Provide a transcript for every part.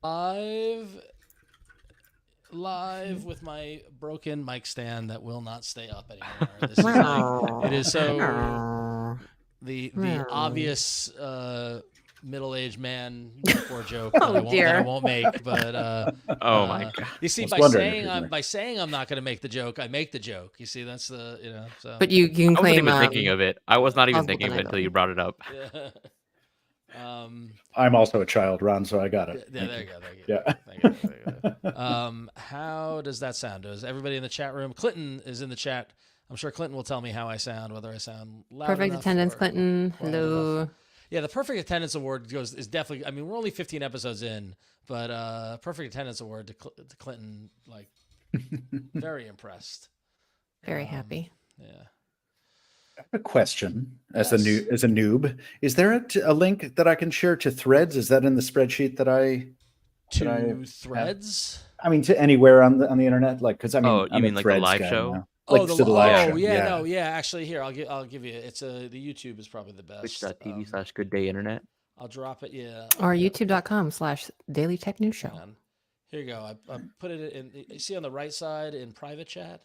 Live, live with my broken mic stand that will not stay up anymore. This is like it is so the obvious middle-aged man metaphor joke that Oh I dear. won't make. But Oh my god. you see, I was wondering if by saying I'm not going to make the joke, I make the joke. You see, that's the so. But you can I wasn't claim even thinking of it. I was not even plausible thinking of it until you deniability. brought it up. Yeah. I'm also a child, Ron, so I got it. Yeah, there you go. Thank you. Yeah. Thank you. How does that sound? Does everybody in the chat room? Clinton is in the chat. I'm sure Clinton will tell me how I sound, whether I sound loud Perfect enough attendance, or Clinton. quiet Hello. enough. Yeah, the perfect attendance award is definitely. I mean, we're only 15 episodes in, but perfect attendance award to Clinton. Like, very impressed. Very happy. Yeah. I have a question as Yes. a noob. Is there a link that I can share to Threads? Is that in the spreadsheet that I Threads? I mean, to anywhere on the internet? Like, because I mean, Oh, you I'm mean a like the Threads live guy show? now. Like to the live show. Yeah, no, yeah. Actually, here I'll give you. It's the YouTube is probably the best. Twitch.tv/GoodDayInternet. I'll drop it. Yeah. Or youtube.com/Daily Tech News Show. Here you go. I put it in. You see on the right side in private chat.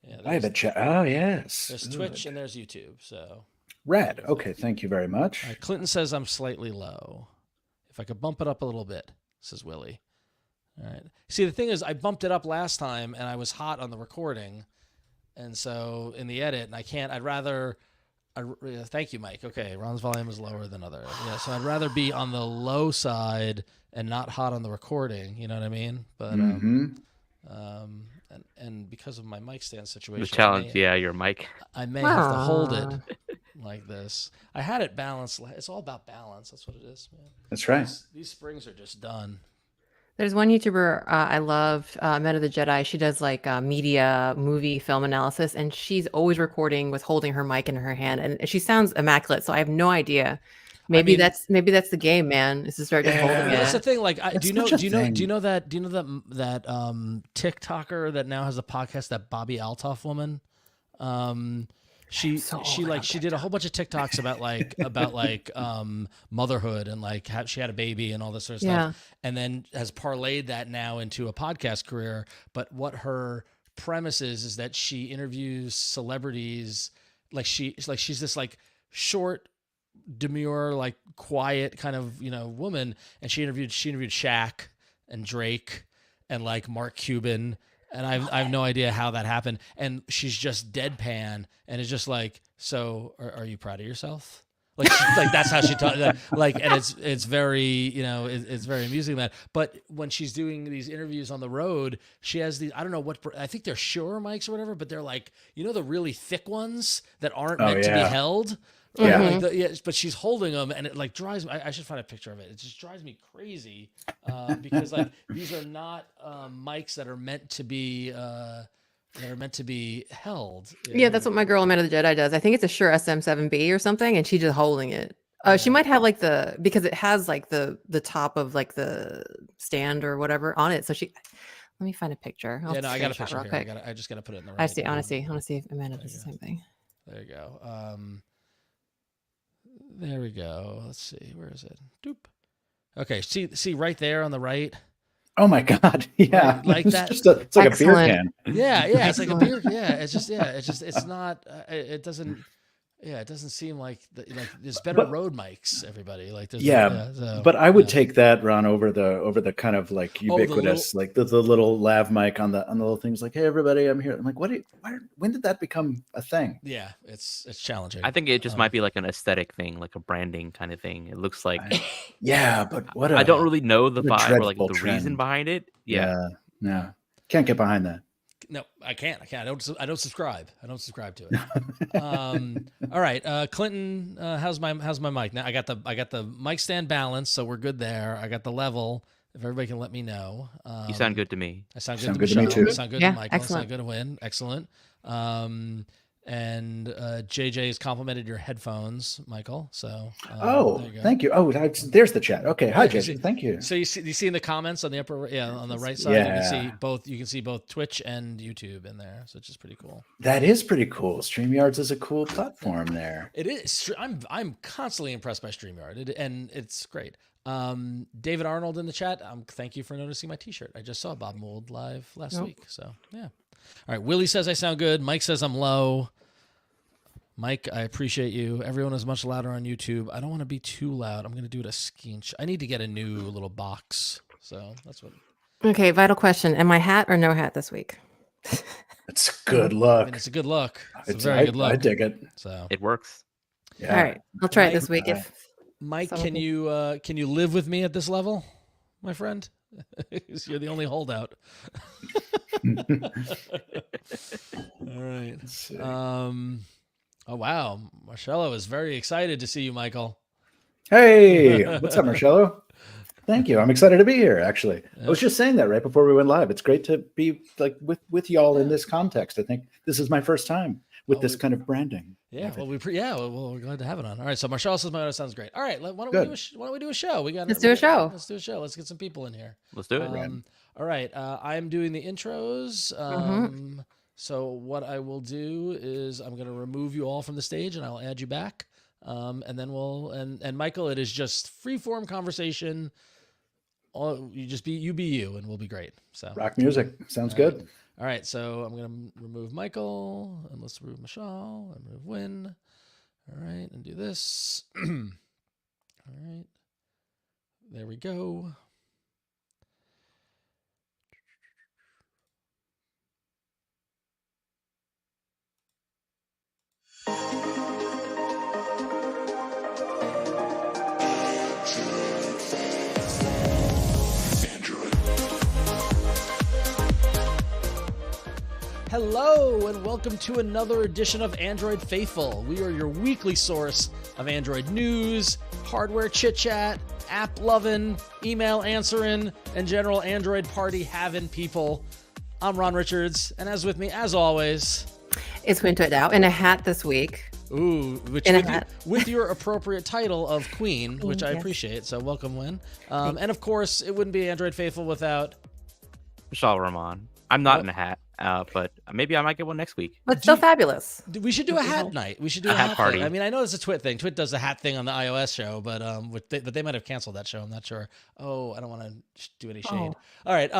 Yeah, private chat. Oh yes. There's Twitch and there's YouTube. So rad. Okay, thank you very much. Clinton says I'm slightly low. If I could bump it up a little bit, says Willie. All right. See, the thing is, I bumped it up last time and I was hot on the recording, and so in the edit, and I can't. Thank you, Mike. Okay, Ron's volume is lower than other. Yeah, so I'd rather be on the low side and not hot on the recording. You know what I mean? But and because of my mic stand situation, The challenge, your mic. I may have to hold it like this. I had it balanced. It's all about balance. That's what it is, man. That's right. These springs are just done. There's one YouTuber I love, Men of the Jedi. She does like media, movie, film analysis, and she's always recording with holding her mic in her hand, and she sounds immaculate. So I have no idea. Maybe that's the game, man. Is to start just holding it. That's the thing. Like, do you know that TikToker that now has a podcast, that Bobby Altoff woman? She did a whole bunch of TikToks about motherhood and like how she had a baby and all this sort of stuff, and then has parlayed that now into a podcast career. But what her premise is that she interviews celebrities, she's this like short, demure, like quiet kind of woman, and she interviewed Shaq and Drake and like Mark Cuban. And I have no idea how that happened. And she's just deadpan, and it's just like, so are you proud of yourself? Like, that's how she talks. Like, and it's very, it's very amusing that. But when she's doing these interviews on the road, she has these, I don't know what, I think they're Shure mics or whatever, but they're like, the really thick ones that aren't meant to be held. Yeah. But she's holding them, and it like drives me. I should find a picture of it. It just drives me crazy because like these are not mics that are meant to be held. Yeah, that's what my girl in Men of the Jedi does. I think it's a Shure SM7B or something, and she's just holding it. She might have like because it has like the top of like the stand or whatever on it. So let me find a picture. I got a picture here. I just got to put it in the right. I want to see if Amanda does the same thing. There you go. There we go. Let's see. Where is it? Doop. Okay. See right there on the right. Oh my God! Yeah, right, like that. It's like a beer can. Yeah. It's like a beer. Yeah. It's not. It doesn't. Yeah, it doesn't seem like there's better road mics. Everybody like there's but I would take that, Ron, over the kind of like ubiquitous the little lav mic on the little things like, hey everybody, I'm here. I'm like, when did that become a thing? Yeah, it's challenging. I think it just might be like an aesthetic thing, like a branding kind of thing. It looks like but I don't really know the vibe or like the reason behind it. Yeah, no, can't get behind that. No, I can't. I don't subscribe. I don't subscribe to it. All right, Clinton, how's my mic? Now I got the mic stand balance, so we're good there. I got the level. If everybody can let me know. You sound good to me. I sound good to me too. I sound good to Michael. Excellent. I sound good to Win. Excellent. And JJ has complimented your headphones, Michael. So thank you. Oh, there's the chat. Okay, hi Jason. Thank you. So you see in the comments on the on the right side, you can see both Twitch and YouTube in there, so it's just pretty cool. That is pretty cool. StreamYards is a cool platform there. It is. I'm constantly impressed by StreamYard, and it's great. David Arnold in the chat. Thank you for noticing my T-shirt. I just saw Bob Mould live last week. So yeah. All right. Willie says I sound good. Mike says I'm low. Mike, I appreciate you. Everyone is much louder on YouTube. I don't want to be too loud. I'm going to do it a skinch. I need to get a new little box. So that's what. Okay, vital question. Am I hat or no hat this week? It's good luck. I mean, it's a good look. It's a very good look. I dig it. So It works. Yeah. All right, I'll try it this week. If Mike, someone can you live with me at this level, my friend? You're the only holdout. All right. Oh wow, Marcello is very excited to see you, Michael. Hey, what's up, Marcello? Thank you. I'm excited to be here. Actually, I was just saying that right before we went live. It's great to be like with y'all in this context. I think this is my first time with this kind of branding. Yeah, well, we're glad to have it on. All right, so Marcello says my audio sounds great. All right, why don't we do a show? Let's do a show. Let's do a show. Let's get some people in here. Let's do it. All right, I'm doing the intros. So what I will do is I'm going to remove you all from the stage and I'll add you back. And then and Michael, it is just free form conversation. You be you and we'll be great. So rock music sounds good. All right. So I'm going to remove Michael and let's remove Mishaal and remove Huyen. All right. And do this. All right. There we go. Hello and welcome to another edition of Android Faithful. We are your weekly source of Android news, hardware chit-chat, app loving, email answering, and general Android party having people. I'm Ron Richards, and as with me, as always, it's Huyen Tue Dao in a hat this week. Ooh, with your appropriate title of Queen, which I appreciate. So welcome, Huyen. And of course, it wouldn't be Android Faithful without Mishaal Rahman. I'm not in a hat, but maybe I might get one next week. But still fabulous. We should do a hat night. We should do a hat party. Thing. I mean, I know it's a Twit thing. Twit does the hat thing on the iOS show, but they might have canceled that show. I'm not sure. Oh, I don't want to do any shade. All right.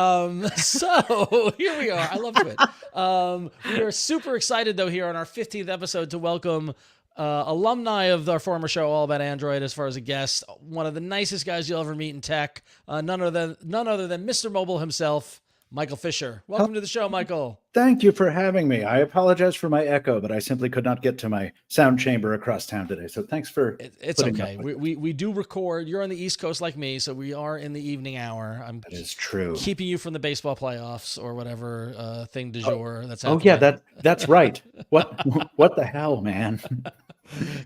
So here we are. I love Twit. We are super excited though here on our 15th episode to welcome alumni of our former show, All About Android, as far as a guest. One of the nicest guys you'll ever meet in tech. None other than Mr. Mobile himself. Michael Fisher. Welcome to the show, Michael. Thank you for having me. I apologize for my echo, but I simply could not get to my sound chamber across town today. So thanks for it's okay. We do record. You're on the East Coast like me, so we are in the evening hour. That is true. Keeping you from the baseball playoffs or whatever thing du jour that's happening. Oh yeah, that's right. What the hell, man?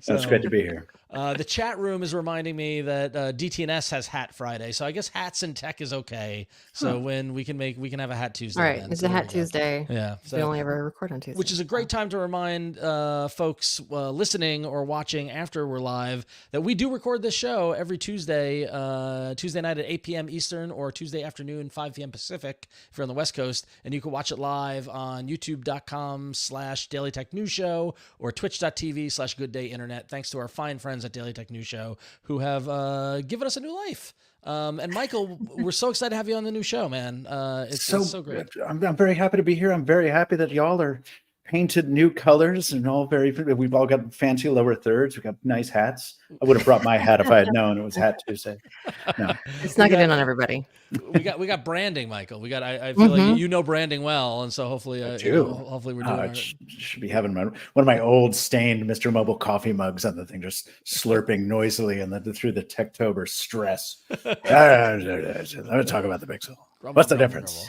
That's great to be here. The chat room is reminding me that DTNS has Hat Friday, so I guess hats and tech is okay. So when we can have a Hat Tuesday. All right, it's a Hat Tuesday. Yeah, so we only ever record on Tuesday, which is a great time to remind folks listening or watching after we're live that we do record this show every Tuesday night at 8 p.m. Eastern or Tuesday afternoon 5 p.m. Pacific if you're on the West Coast, and you can watch it live on YouTube.com/Daily Tech News Show or Twitch.tv/GoodDayInternet. Thanks to our fine friends at Daily Tech News Show who have given us a new life. And Michael, we're so excited to have you on the new show, man. It's so great. I'm very happy to be here. I'm very happy that y'all are painted new colors and all we've all got fancy lower thirds. We've got nice hats. I would have brought my hat if I had known it was Hat Tuesday. No. It's not getting on everybody. We got branding, Michael. I feel like you know branding well, and so hopefully hopefully we're doing should be having one of my old stained Mr. Mobile coffee mugs on the thing, just slurping noisily and then through the Techtober stress. Let me talk about the Pixel. What's the difference?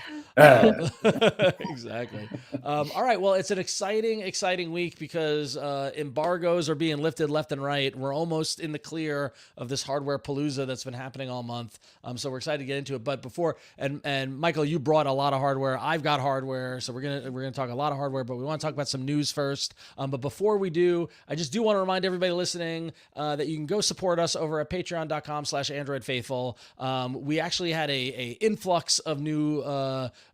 Exactly. All right. Well, it's an exciting week because embargoes are being lifted left and right. We're almost in the clear of this hardware palooza that's been happening all month. So we're excited to get into it. But before and Michael, you brought a lot of hardware. I've got hardware, so we're gonna talk a lot of hardware. But we want to talk about some news first. But before we do, I just do want to remind everybody listening that you can go support us over at Patreon.com/AndroidFaithful. We actually had a influx of new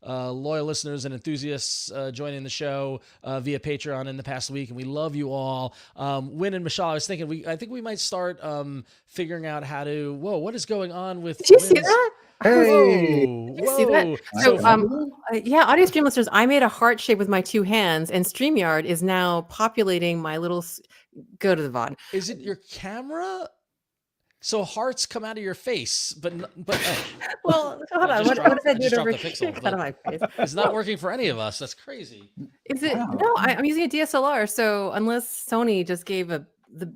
loyal listeners and enthusiasts joining the show via Patreon in the past week, and we love you all. Huyen and Mishaal, I was thinking I think we might start figuring out how to. Whoa, what is going on with? Did you see Huyen's- that? Hey, Whoa, Did you see that? whoa. So, So, yeah, audio stream listeners, I made a heart shape with my two hands, and StreamYard is now populating my little. Go to the VOD. Is it your camera? So hearts come out of your face, but Well, hold I on. just What dropped- if I I do just it dropped over the pixel, here? Out of my face. it's not working for any of us. That's crazy. Is it? Wow. No, I'm using a DSLR. So unless Sony just gave the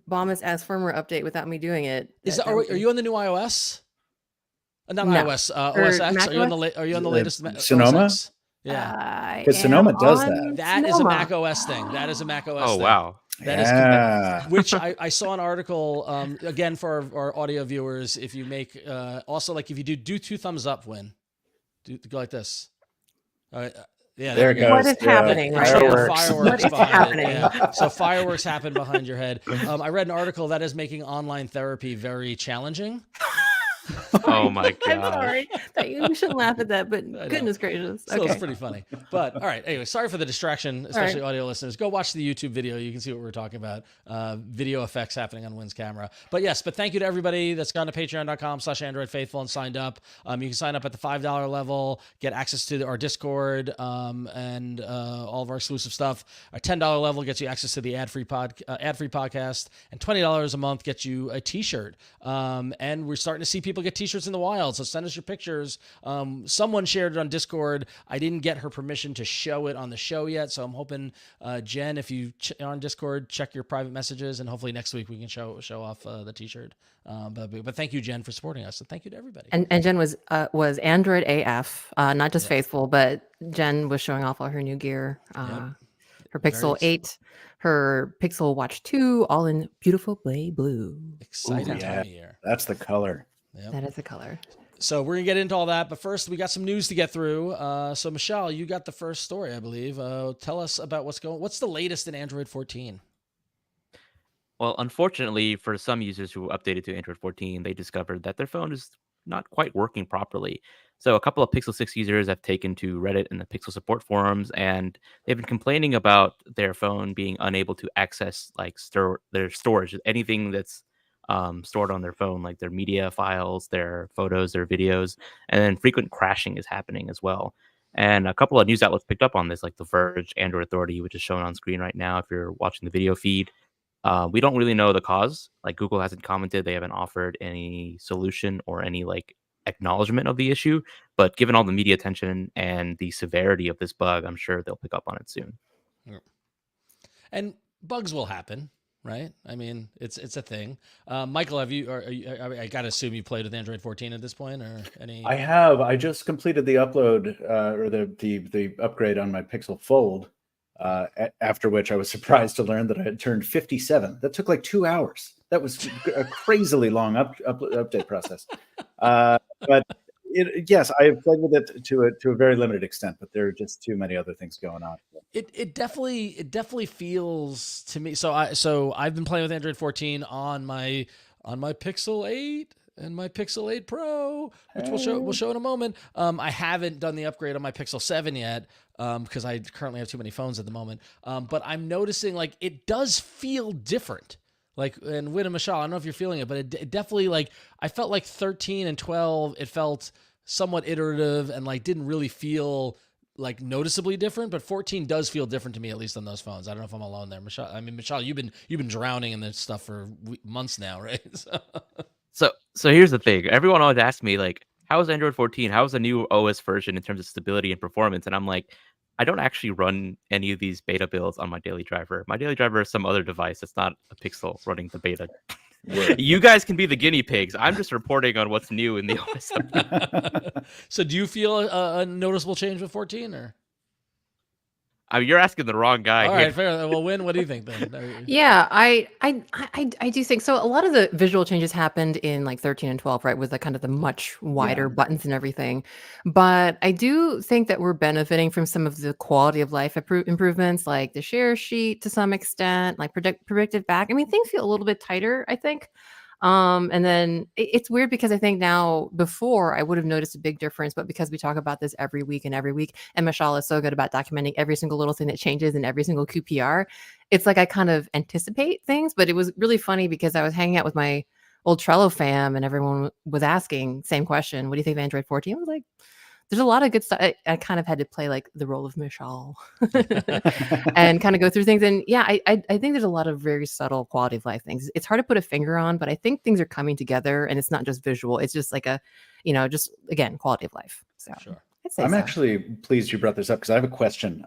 bombest ass firmware update without me doing it, Are you on the new iOS? Not No. iOS. Or OS X. Mac Are you on the OS? Are you on the latest Sonoma? OS X? Yeah, Because Sonoma does that. that is a Mac OS thing. That is a Mac OS. Oh thing. wow. That is Yeah. which I saw an article again for our audio viewers. If you make also like if you do 2 thumbs up, go like this. All right. Yeah, There it we go. goes. What is Yeah, happening right now? fireworks. What is behind happening? it. Yeah. So fireworks happen behind your head. I read an article that is making online therapy very challenging. Oh my I'm gosh. sorry. You shouldn't laugh at that, but know. goodness gracious. So Okay. it's pretty funny. But all right. Anyway, sorry for the distraction, especially audio listeners. Go watch the YouTube video. You can see what we're talking about. Video effects happening on Huyen's camera. But thank you to everybody that's gone to patreon.com/AndroidFaithful and signed up. You can sign up at the $5 level, get access to our Discord and all of our exclusive stuff. Our $10 level gets you access to the ad-free podcast, and $20 a month gets you a t-shirt. And we're starting to see people get t-shirts in the wild. So send us your pictures. Someone shared it on Discord. I didn't get her permission to show it on the show yet. So I'm hoping, Jen, if you are on Discord, check your private messages, and hopefully next week we can show off the t-shirt. But thank you, Jen, for supporting us. And thank you to everybody. And Jen was Android AF, not just faithful, but Jen was showing off all her new gear. Her Pixel 8, her Pixel Watch 2, all in beautiful blue. Exciting Ooh, time of year. That's the color. Yep. That is the color. So we're gonna get into all that, but first we got some news to get through. So Mishaal, you got the first story, I believe. Tell us about what's the latest in Android 14. Well, unfortunately, for some users who updated to Android 14, they discovered that their phone is not quite working properly. So a couple of Pixel 6 users have taken to Reddit and the Pixel support forums, and they've been complaining about their phone being unable to access their storage, anything that's stored on their phone, like their media files, their photos, their videos, and then frequent crashing is happening as well. And a couple of news outlets picked up on this, like The Verge, Android Authority, which is shown on screen right now if you're watching the video feed. We don't really know the cause. Like Google hasn't commented, they haven't offered any solution or any acknowledgement of the issue. But given all the media attention and the severity of this bug, I'm sure they'll pick up on it soon. And bugs will happen, right? I mean, it's a thing. Michael, I gotta assume you played with Android 14 at this point, or any? I have. I just completed the upload or the upgrade on my Pixel Fold. After which I was surprised to learn that I had turned 57. That took like 2 hours. That was a crazily long update process. But yes, I have played with it to a very limited extent, but there are just too many other things going on. It definitely feels to me. So I've been playing with Android 14 on my Pixel 8 and my Pixel 8 Pro, which we'll show in a moment. I haven't done the upgrade on my Pixel 7 yet because I currently have too many phones at the moment. But I'm noticing it does feel different. And Huyen and Mishaal, I don't know if you're feeling it, but it definitely I felt like 13 and 12. It felt somewhat iterative and didn't really feel noticeably different. But 14 does feel different to me, at least on those phones. I don't know if I'm alone there, Mishaal. I mean, Mishaal, you've been drowning in this stuff for months now, right? So here's the thing. Everyone always asks me, how is Android 14? How is the new OS version in terms of stability and performance? And I'm like, I don't actually run any of these beta builds on my daily driver. My daily driver is some other device that's not a Pixel running the beta. You guys can be the guinea pigs. I'm just reporting on what's new in the OS update. So do you feel a noticeable change with 14, or? I mean, you're asking the wrong guy. All here. right, fair. Well, Huyen, what do you think then? Yeah, I do think so. A lot of the visual changes happened in 13 and 12, right? With the kind of the much wider buttons and everything. But I do think that we're benefiting from some of the quality of life improvements, like the share sheet to some extent, predictive back. I mean, things feel a little bit tighter, I think. And then it's weird because I think now, before I would have noticed a big difference, but because we talk about this every week, and Mishaal is so good about documenting every single little thing that changes in every single QPR, it's like I kind of anticipate things. But it was really funny because I was hanging out with my old Trello fam and everyone was asking same question, what do you think of Android 14? I was like, there's a lot of good stuff. I kind of had to play like the role of Mishaal and kind of go through things. And yeah, I think there's a lot of very subtle quality of life things. It's hard to put a finger on, but I think things are coming together, and it's not just visual. It's just like a, just again, quality of life. So Sure. I'd say I'm so. actually pleased you brought this up because I have a question.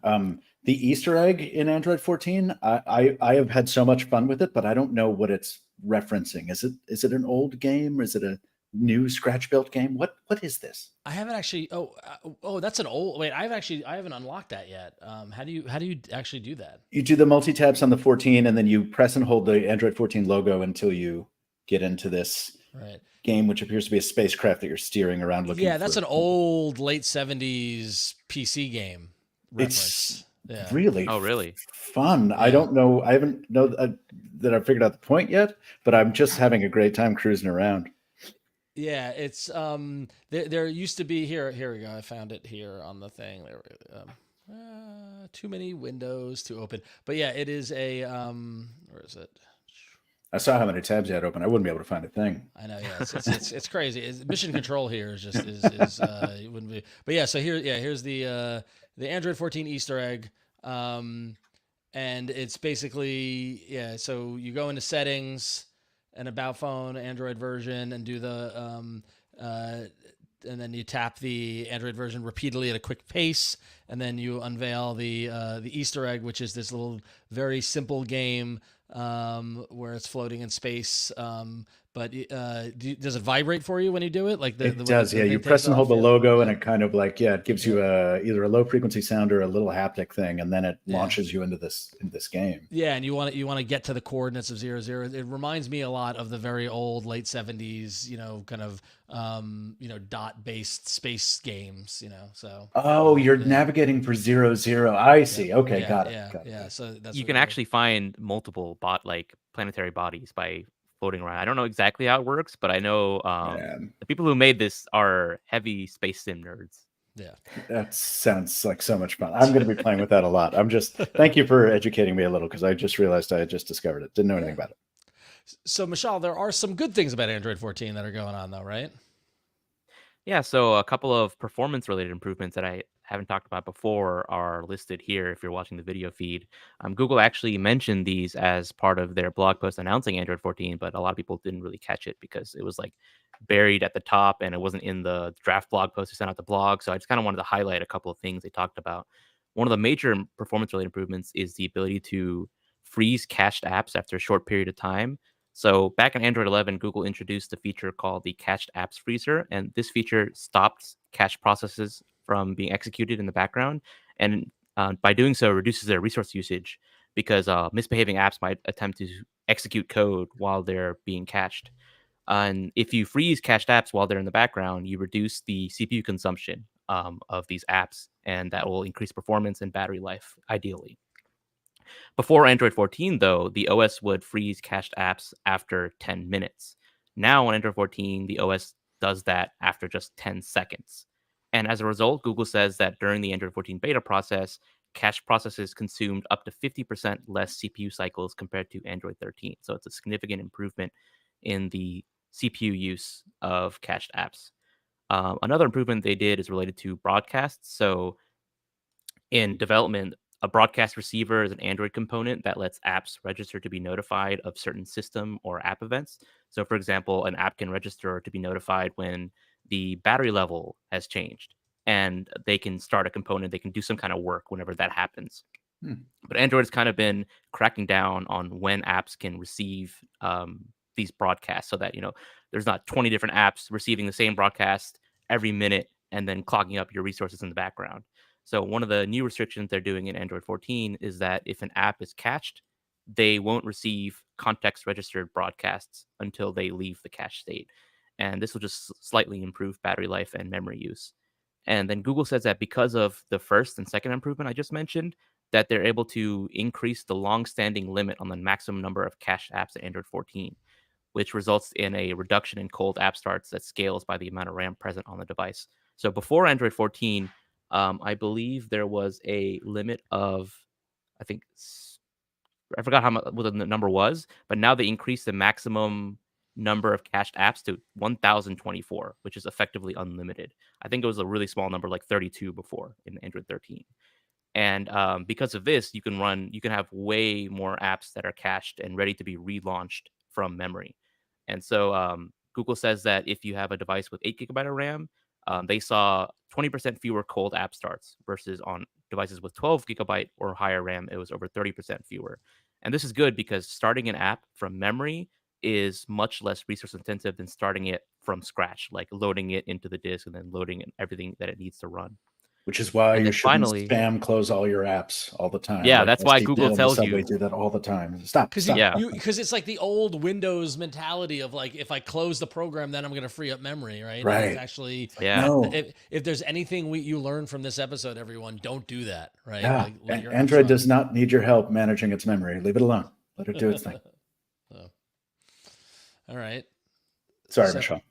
The Easter egg in Android 14, I have had so much fun with it, but I don't know what it's referencing. Is it an old game? Or is it a new scratch built game? What is this? I haven't actually. Oh, that's an old. Wait, I haven't unlocked that yet. How do you actually do that? You do the multi-tabs on the 14, and then you press and hold the Android 14 logo until you get into this game, which appears to be a spacecraft that you're steering around looking. Yeah, that's an old late 70s PC game reference. It's really really fun. Yeah. I don't know. I haven't know that I've figured out the point yet, but I'm just having a great time cruising around. Yeah, it's there used to be here we go. I found it here on the thing. Too many windows to open. But yeah, it is a where is it? I saw how many tabs you had open. I wouldn't be able to find a thing. I know, yeah. It's crazy. Mission control here is just it wouldn't be. But yeah, so here's the Android 14 Easter egg. And it's basically so you go into settings, an about phone Android version, and do the and then you tap the Android version repeatedly at a quick pace, and then you unveil the Easter egg, which is this little very simple game where it's floating in space. But does it vibrate for you when you do it? Like it does, yeah. You press and hold the logo, and it kind of like it gives you either a low frequency sound or a little haptic thing, and then it launches you into this game. Yeah, and you want to get to the coordinates of 00. It reminds me a lot of the very old late 70s, kind of dot based space games, So you're navigating for 00. I see. Okay, got it. Yeah. So that's you can actually find multiple planetary bodies by floating around. I don't know exactly how it works, but I know the people who made this are heavy space sim nerds. Yeah, that sounds like so much fun. I'm going to be playing with that a lot. Thank you for educating me a little, because I just realized I had just discovered it. Didn't know anything about it. So, Mishaal, there are some good things about Android 14 that are going on, though, right? Yeah, so a couple of performance-related improvements that I haven't talked about before are listed here if you're watching the video feed. Google actually mentioned these as part of their blog post announcing Android 14, but a lot of people didn't really catch it because it was like buried at the top and it wasn't in the draft blog post they sent out the blog. So I just kind of wanted to highlight a couple of things they talked about. One of the major performance-related improvements is the ability to freeze cached apps after a short period of time. So back in Android 11, Google introduced a feature called the Cached Apps Freezer, and this feature stops cache processes from being executed in the background, and by doing so, reduces their resource usage because misbehaving apps might attempt to execute code while they're being cached. And if you freeze cached apps while they're in the background, you reduce the CPU consumption of these apps, and that will increase performance and battery life, ideally. Before Android 14, though, the OS would freeze cached apps after 10 minutes. Now on Android 14, the OS does that after just 10 seconds. And as a result, Google says that during the Android 14 beta process, cache processes consumed up to 50% less CPU cycles compared to Android 13. So it's a significant improvement in the CPU use of cached apps. Another improvement they did is related to broadcasts. So in development, a broadcast receiver is an Android component that lets apps register to be notified of certain system or app events. So, for example, an app can register to be notified when the battery level has changed, and they can start a component. They can do some kind of work whenever that happens. But Android has kind of been cracking down on when apps can receive these broadcasts, so that there's not 20 different apps receiving the same broadcast every minute and then clogging up your resources in the background. So one of the new restrictions they're doing in Android 14 is that if an app is cached, they won't receive context-registered broadcasts until they leave the cache state. And this will just slightly improve battery life and memory use. And then Google says that because of the first and second improvement I just mentioned, that they're able to increase the long-standing limit on the maximum number of cached apps in Android 14. which results in a reduction in cold app starts that scales by the amount of RAM present on the device. So before Android 14, I believe there was a limit of, I think, I forgot what the number was, but now they increased the maximum number of cached apps to 1,024, which is effectively unlimited. I think it was a really small number, like 32 before in Android 13. And because of this, you can have way more apps that are cached and ready to be relaunched from memory. And so Google says that if you have a device with 8 GB of RAM, they saw 20% fewer cold app starts versus on devices with 12 GB or higher RAM, it was over 30% fewer. And this is good because starting an app from memory is much less resource intensive than starting it from scratch, like loading it into the disk and then loading in everything that it needs to run. Which is why And you then shouldn't finally, spam close all your apps all the time. Yeah, Like, that's most why people Google in the tells subway you. do that all the time. Stop. Because Yeah. it's like the old Windows mentality of like, if I close the program, then I'm going to free up memory, right? Right. And it's actually, Yeah. No. if there's anything you learn from this episode, everyone, don't do that, right? Yeah. Like, let your apps Android run. does not need your help managing its memory. Leave it alone. Let it do its thing. Oh. All right. Sorry, So- Michelle.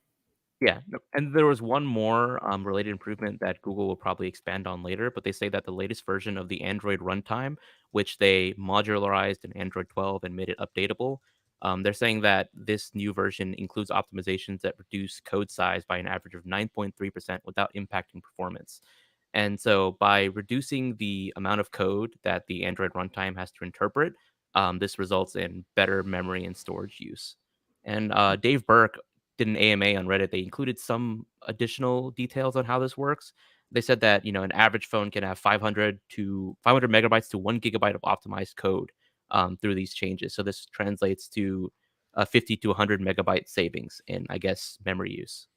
Yeah, and there was one more related improvement that Google will probably expand on later, but they say that the latest version of the Android runtime, which they modularized in Android 12 and made it updatable, they're saying that this new version includes optimizations that reduce code size by an average of 9.3% without impacting performance. And so by reducing the amount of code that the Android runtime has to interpret, this results in better memory and storage use. And Dave Burke did an AMA on Reddit. They included some additional details on how this works. They said that, an average phone can have 500 megabytes to 1 gigabyte of optimized code through these changes. So this translates to 50 to 100 megabyte savings in, I guess, memory use.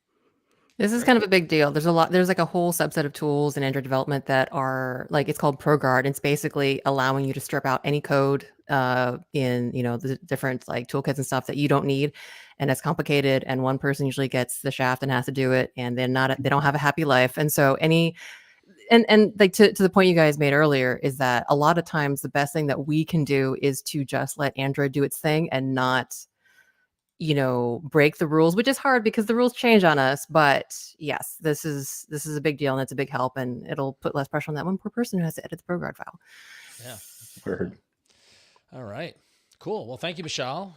This is kind of a big deal. There's like a whole subset of tools in Android development that are like, it's called ProGuard. It's basically allowing you to strip out any code in, the different like toolkits and stuff that you don't need. And it's complicated. And one person usually gets the shaft and has to do it. And they don't have a happy life. And so and like to the point you guys made earlier is that a lot of times the best thing that we can do is to just let Android do its thing and not break the rules, which is hard because the rules change on us. But yes, this is a big deal and it's a big help, and it'll put less pressure on that one poor person who has to edit the ProGuard file. Yeah. Word. All right. Cool. Well, thank you, Mishaal.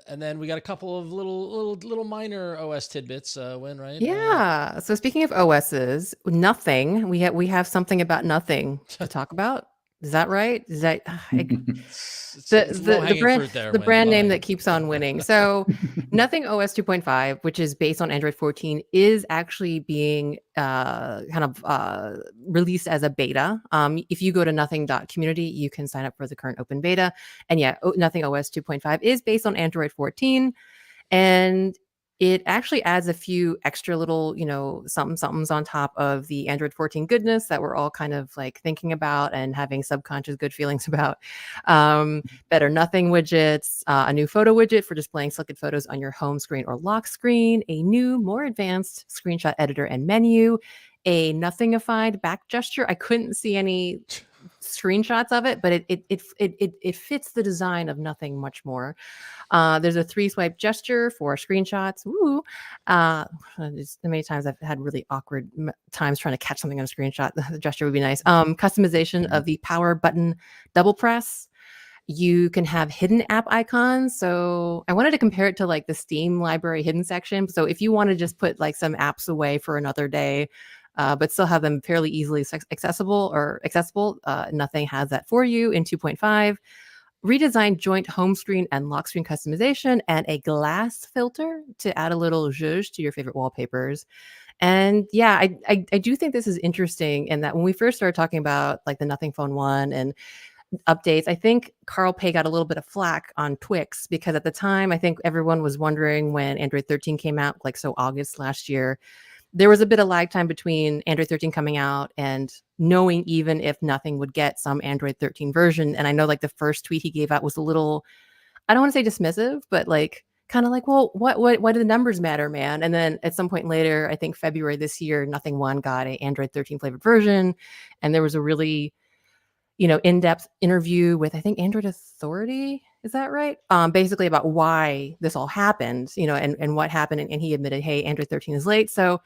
And then we got a couple of little minor OS tidbits. Win, right? Yeah. So speaking of OSs, nothing. We have something about nothing to talk about. Is that right? Is that the brand name that keeps on winning? So Nothing OS 2.5, which is based on Android 14, is actually being released as a beta. If you go to nothing.community, you can sign up for the current open beta. And yeah, Nothing OS 2.5 is based on Android 14. And it actually adds a few extra little, somethings on top of the Android 14 goodness that we're all kind of like thinking about and having subconscious good feelings about. Better nothing widgets, a new photo widget for displaying selected photos on your home screen or lock screen, a new, more advanced screenshot editor and menu, a nothingified back gesture. I couldn't see any screenshots of it, but it fits the design of Nothing much more. There's a 3-swipe gesture for screenshots. Woo! Many times I've had really awkward times trying to catch something on a screenshot. The gesture would be nice. Customization of the power button double press. You can have hidden app icons. So I wanted to compare it to like the Steam library hidden section. So if you want to just put like some apps away for another day, but still have them fairly easily accessible, Nothing has that for you in 2.5. Redesigned joint home screen and lock screen customization, and a glass filter to add a little zhuzh to your favorite wallpapers. And yeah, I do think this is interesting in that when we first started talking about like the Nothing Phone 1 and updates, I think Carl Pei got a little bit of flack on Twix because at the time, I think everyone was wondering when Android 13 came out, like so August last year, there was a bit of lag time between Android 13 coming out and knowing even if Nothing would get some Android 13 version. And I know like the first tweet he gave out was a little, I don't want to say dismissive, but like kind of like, well, what do the numbers matter, man? And then at some point later, I think February this year, Nothing One got a Android 13 flavored version. And there was a really, in-depth interview with, I think, Android Authority. Is that right? Basically about why this all happened, and what happened. And he admitted, hey, Android 13 is late. So,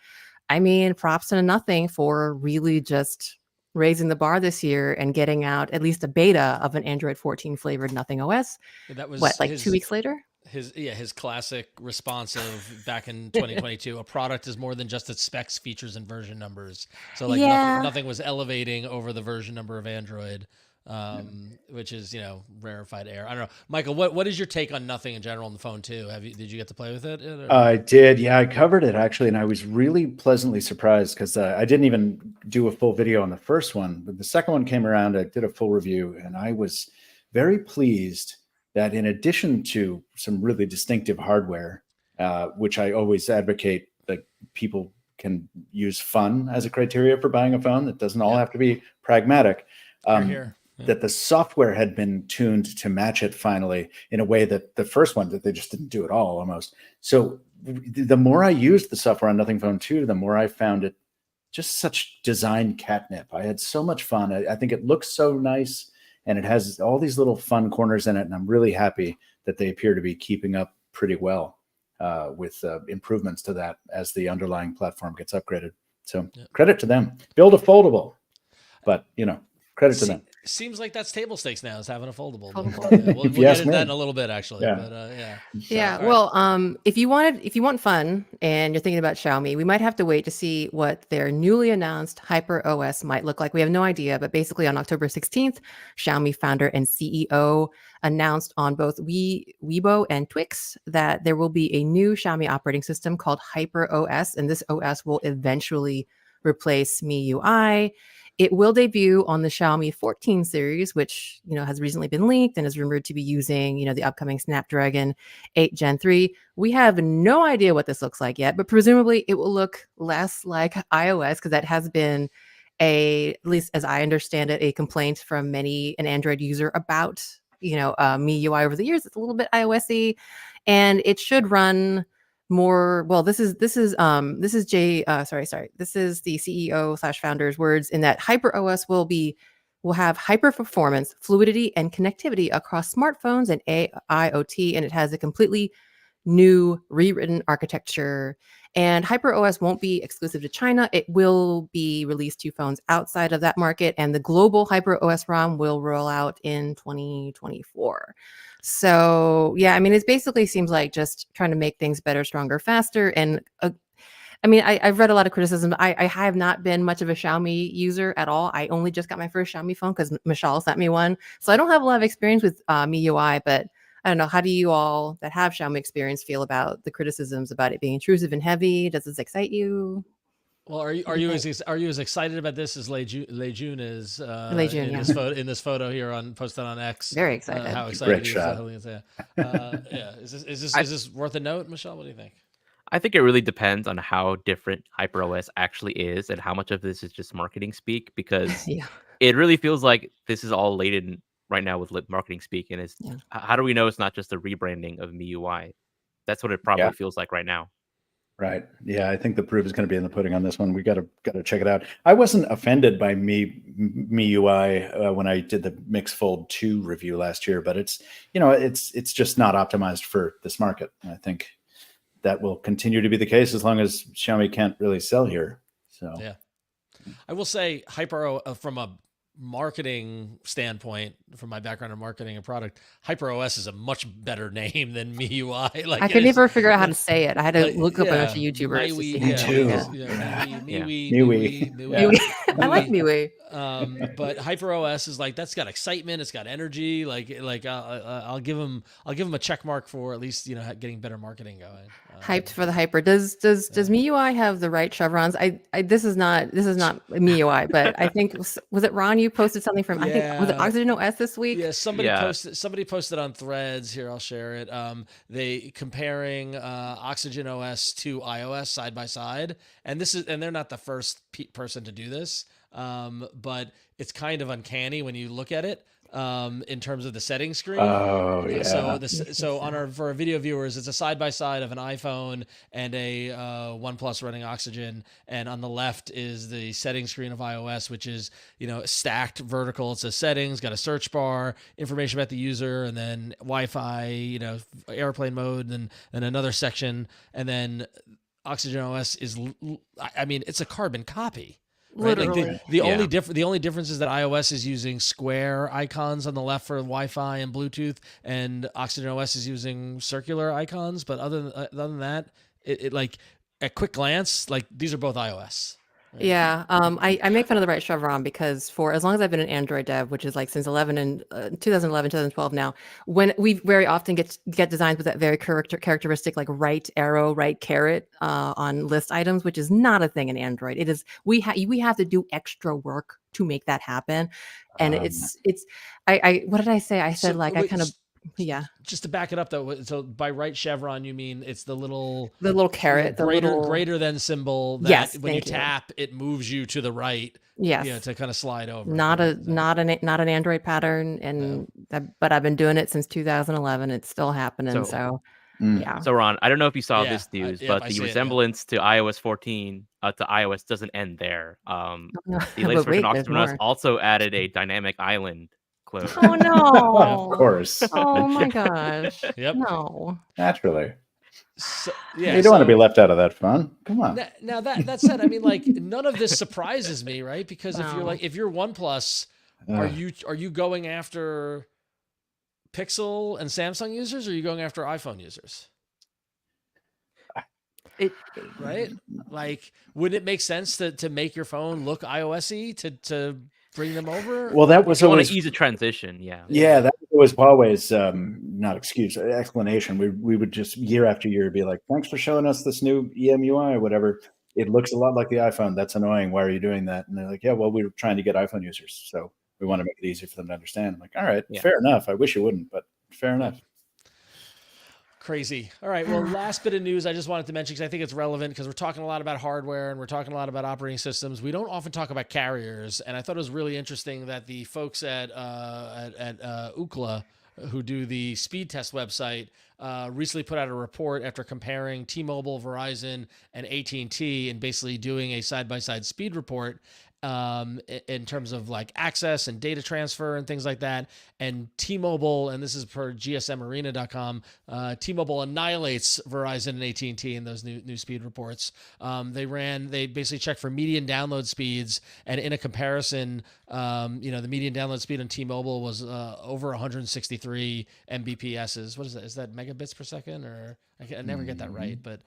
I mean, props to nothing for really just raising the bar this year and getting out at least a beta of an Android 14 flavored Nothing OS. That was What, like 2 weeks later? his classic response of back in 2022. A product is more than just its specs, features, and version numbers. So like Yeah. nothing was elevating over the version number of Android, which is rarefied air. I don't know, Michael. What is your take on Nothing in general on the phone too? Did you get to play with it? I did. Yeah, I covered it actually, and I was really pleasantly surprised because I didn't even do a full video on the first one, but the second one came around. I did a full review, and I was very pleased that in addition to some really distinctive hardware, which I always advocate, that people can use fun as a criteria for buying a phone. It doesn't all have to be pragmatic. Here. Yeah. That the software had been tuned to match it finally in a way that the first one that they just didn't do at all almost. So the more I used the software on Nothing Phone 2, the more I found it just such design catnip. I had so much fun. I think it looks so nice and it has all these little fun corners in it. And I'm really happy that they appear to be keeping up pretty well with improvements to that as the underlying platform gets upgraded. So credit to them. Build a foldable, but credit to them. Seems like that's table stakes now, is having a foldable. We'll If you get ask into that me. in a little bit, actually. Yeah. But, Yeah. So, Well, if you want fun and you're thinking about Xiaomi, we might have to wait to see what their newly announced HyperOS might look like. We have no idea, but basically on October 16th, Xiaomi founder and CEO announced on both Weibo and Twix that there will be a new Xiaomi operating system called HyperOS, and this OS will eventually replace MIUI. It will debut on the Xiaomi 14 series, which has recently been leaked and is rumored to be using the upcoming Snapdragon 8 Gen 3. We have no idea what this looks like yet, but presumably it will look less like iOS because that has been at least as I understand it, a complaint from an Android user about MIUI over the years. It's a little bit iOS-y, and it should run more. Well, this is the CEO/founder's words, in that HyperOS will have hyper performance, fluidity, and connectivity across smartphones and AIoT, and it has a completely new rewritten architecture. And HyperOS won't be exclusive to China. It will be released to phones outside of that market, and the global HyperOS ROM will roll out in 2024. So yeah, I mean, it basically seems like just trying to make things better, stronger, faster. And I've read a lot of criticism. I have not been much of a Xiaomi user at all. I only just got my first Xiaomi phone because Mishaal sent me one. So I don't have a lot of experience with MIUI, but I don't know. How do you all that have Xiaomi experience feel about the criticisms about it being intrusive and heavy? Does this excite you? Well, are you as excited about this as Lei Jun is Lei Jun, in this photo here posted on X? Very excited. How excited Great he shot. is. Is this worth a note, Mishaal? What do you think? I think it really depends on how different HyperOS actually is and how much of this is just marketing speak, because it really feels like this is all laden right now with marketing speak. And how do we know it's not just a rebranding of MIUI? That's what it probably feels like right now. Right. Yeah, I think the proof is going to be in the pudding on this one. We got to check it out. I wasn't offended by MIUI when I did the Mix Fold 2 review last year, but it's just not optimized for this market. And I think that will continue to be the case as long as Xiaomi can't really sell here. So yeah, I will say from a marketing standpoint, from my background in marketing and product, HyperOS is a much better name than MIUI. Like I could never figure out how to say it. I had to look up a bunch of YouTubers. MIUI. I like MIUI. But HyperOS is like, that's got excitement. It's got energy. I'll give them a check mark for at least getting better marketing going. Hyped for the hyper. Does MIUI have the right chevrons? This is not MIUI, but I think was it Ron? You posted something from I think was it Oxygen OS this week? Yeah, somebody posted on Threads. Here, I'll share it. They comparing Oxygen OS to iOS side by side, and they're not the first person to do this. But it's kind of uncanny when you look at it. in terms of the setting screen. Oh yeah. So for our video viewers, it's a side by side of an iPhone and a OnePlus running Oxygen, and on the left is the setting screen of iOS, which is stacked vertical. It says settings, got a search bar, information about the user, and then Wi-Fi, airplane mode, and another section, and then Oxygen OS is, I mean, it's a carbon copy. Right? Literally. Like the only difference is that iOS is using square icons on the left for Wi-Fi and Bluetooth, and Oxygen OS is using circular icons. But other than that, it like at quick glance, like these are both iOS. Right? Yeah, I make fun of the right chevron because for as long as I've been an Android dev, which is like since 2011, 2012 now, when we very often get designs with that very characteristic like right arrow, right caret on list items, which is not a thing in Android. It is we have to do extra work to make that happen, and I what did I say? I said yeah. Just to back it up though, so by right chevron you mean it's the little caret, greater than symbol that yes, when you tap it moves you to the right. Yes, to kind of slide over. Not an Android pattern, and but I've been doing it since 2011. It's still happening. So yeah. So Ron, I don't know if you saw this news, but the resemblance to iOS 14 to iOS doesn't end there. The latest version of Oxygen OS also added a dynamic island clone. Oh no! Of course. Oh my gosh! Yep. No. Naturally. So, you don't want to be left out of that fun. Come on. Now that said, I mean, like none of this surprises me, right? Because if you're OnePlus, are you going after Pixel and Samsung users, or are you going after iPhone users? Right? Like, would it make sense to make your phone look iOS-y to bring them over? Well, that was always ease a transition. Yeah, that was Huawei's not excuse, explanation. We would just year after year be like, thanks for showing us this new EMUI or whatever. It looks a lot like the iPhone. That's annoying. Why are you doing that? And they're like, yeah, well, we were trying to get iPhone users, so we want to make it easier for them to understand. I'm like, all right, fair enough. I wish you wouldn't, but fair enough. Crazy. All right. Well, last bit of news I just wanted to mention because I think it's relevant because we're talking a lot about hardware and we're talking a lot about operating systems. We don't often talk about carriers, and I thought it was really interesting that the folks at Ookla, who do the speed test website, recently put out a report after comparing T-Mobile, Verizon, and AT&T and basically doing a side-by-side speed report in terms of like access and data transfer and things like that. And T-Mobile, and this is per gsmarena.com, T-Mobile annihilates Verizon and AT&T in those new speed reports. They basically checked for median download speeds, and in a comparison, the median download speed on T-Mobile was over 163 Mbps. What is that? Is that megabits per second? Or I never get that right, but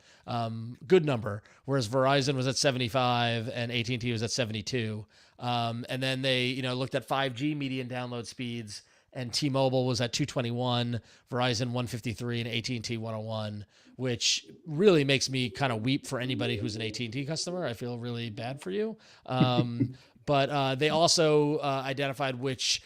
good number. Whereas Verizon was at 75 and AT&T was at 72. And then they looked at 5G median download speeds, and T-Mobile was at 221, Verizon 153, and AT&T 101, which really makes me kind of weep for anybody who's an AT&T customer. I feel really bad for you. But they also identified which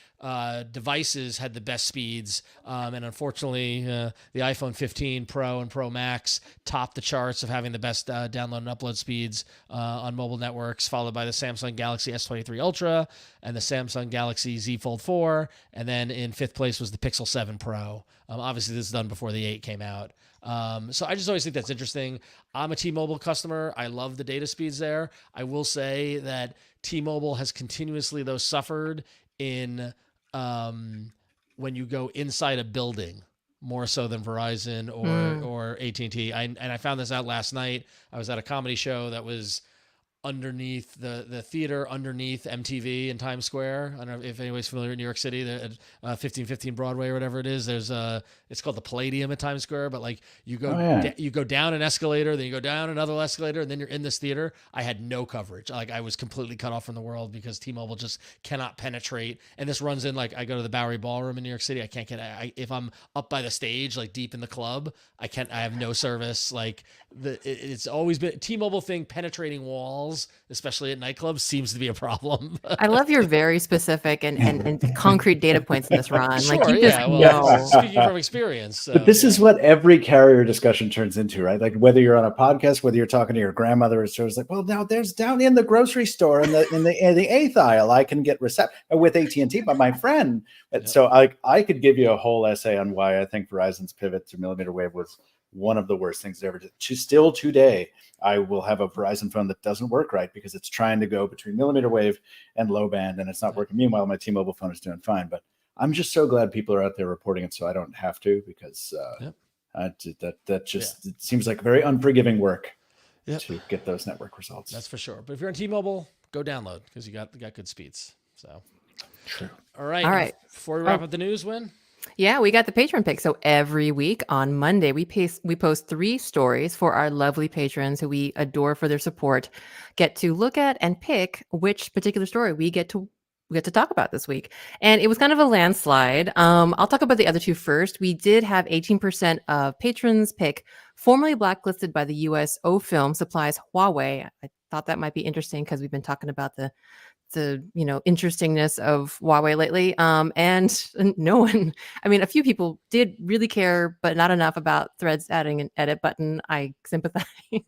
devices had the best speeds. And unfortunately, the iPhone 15 Pro and Pro Max topped the charts of having the best download and upload speeds on mobile networks, followed by the Samsung Galaxy S23 Ultra and the Samsung Galaxy Z Fold 4. And then in fifth place was the Pixel 7 Pro. Obviously, this is done before the 8 came out. So I just always think that's interesting. I'm a T-Mobile customer. I love the data speeds there. I will say that T-Mobile has continuously, though, suffered in when you go inside a building more so than Verizon or AT&T. And I found this out last night. I was at a comedy show that was underneath the theater underneath MTV in Times Square. I don't know if anybody's familiar with New York City, at 1515 Broadway or whatever it is. There's it's called the Palladium at Times Square, but like you go down an escalator, then you go down another escalator, and then you're in this theater. I had no coverage. Like I was completely cut off from the world because T-Mobile just cannot penetrate. And this runs in, like I go to the Bowery Ballroom in New York City. I can't get, if I'm up by the stage, like deep in the club, I have no service. Like it's always been T-Mobile thing, penetrating walls angles, especially at nightclubs, seems to be a problem. I love your very specific and concrete data points in this, Ron. Sure, like you just yeah. Well, know. speaking from experience. So, But this is yeah. what every carrier discussion turns into, right? Like whether you're on a podcast, whether you're talking to your grandmother, it's like, well, now there's down in the grocery store in the eighth aisle, I can get reception with AT&T by my friend. Yep. So I could give you a whole essay on why I think Verizon's pivot to millimeter wave was one of the worst things they ever did. Still today, I will have a Verizon phone that doesn't work right because it's trying to go between millimeter wave and low band, and it's not working. Meanwhile, my T-Mobile phone is doing fine. But I'm just so glad people are out there reporting it so I don't have to, because that just it seems like very unforgiving work to get those network results. That's for sure. But if you're on T-Mobile, go download because you got good speeds. So true. All right. Before we wrap up the news, Win. Yeah, we got the Patron pick. So every week on Monday, we post 3 stories for our lovely patrons who we adore for their support, get to look at and pick which particular story we get to talk about this week. And it was kind of a landslide. I'll talk about the other 2 first. We did have 18% of patrons pick formerly blacklisted by the US film supplies Huawei. I thought that might be interesting because we've been talking about the interestingness of Huawei lately. And no one, I mean, a few people did really care, but not enough about Threads adding an edit button. I sympathize. I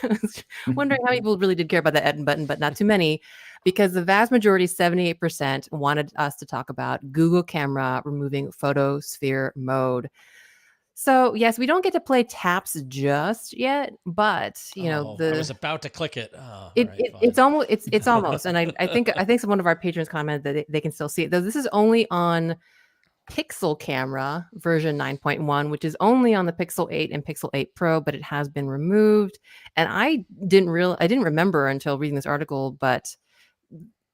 was wondering how people really did care about the edit button, but not too many, because the vast majority, 78%, wanted us to talk about Google camera removing photosphere mode. So yes, we don't get to play taps just yet, but I was about to click it. It's almost, and I think one of our patrons commented that they can still see it, though this is only on Pixel camera version 9.1, which is only on the Pixel 8 and Pixel 8 Pro, but it has been removed. And I didn't remember until reading this article, but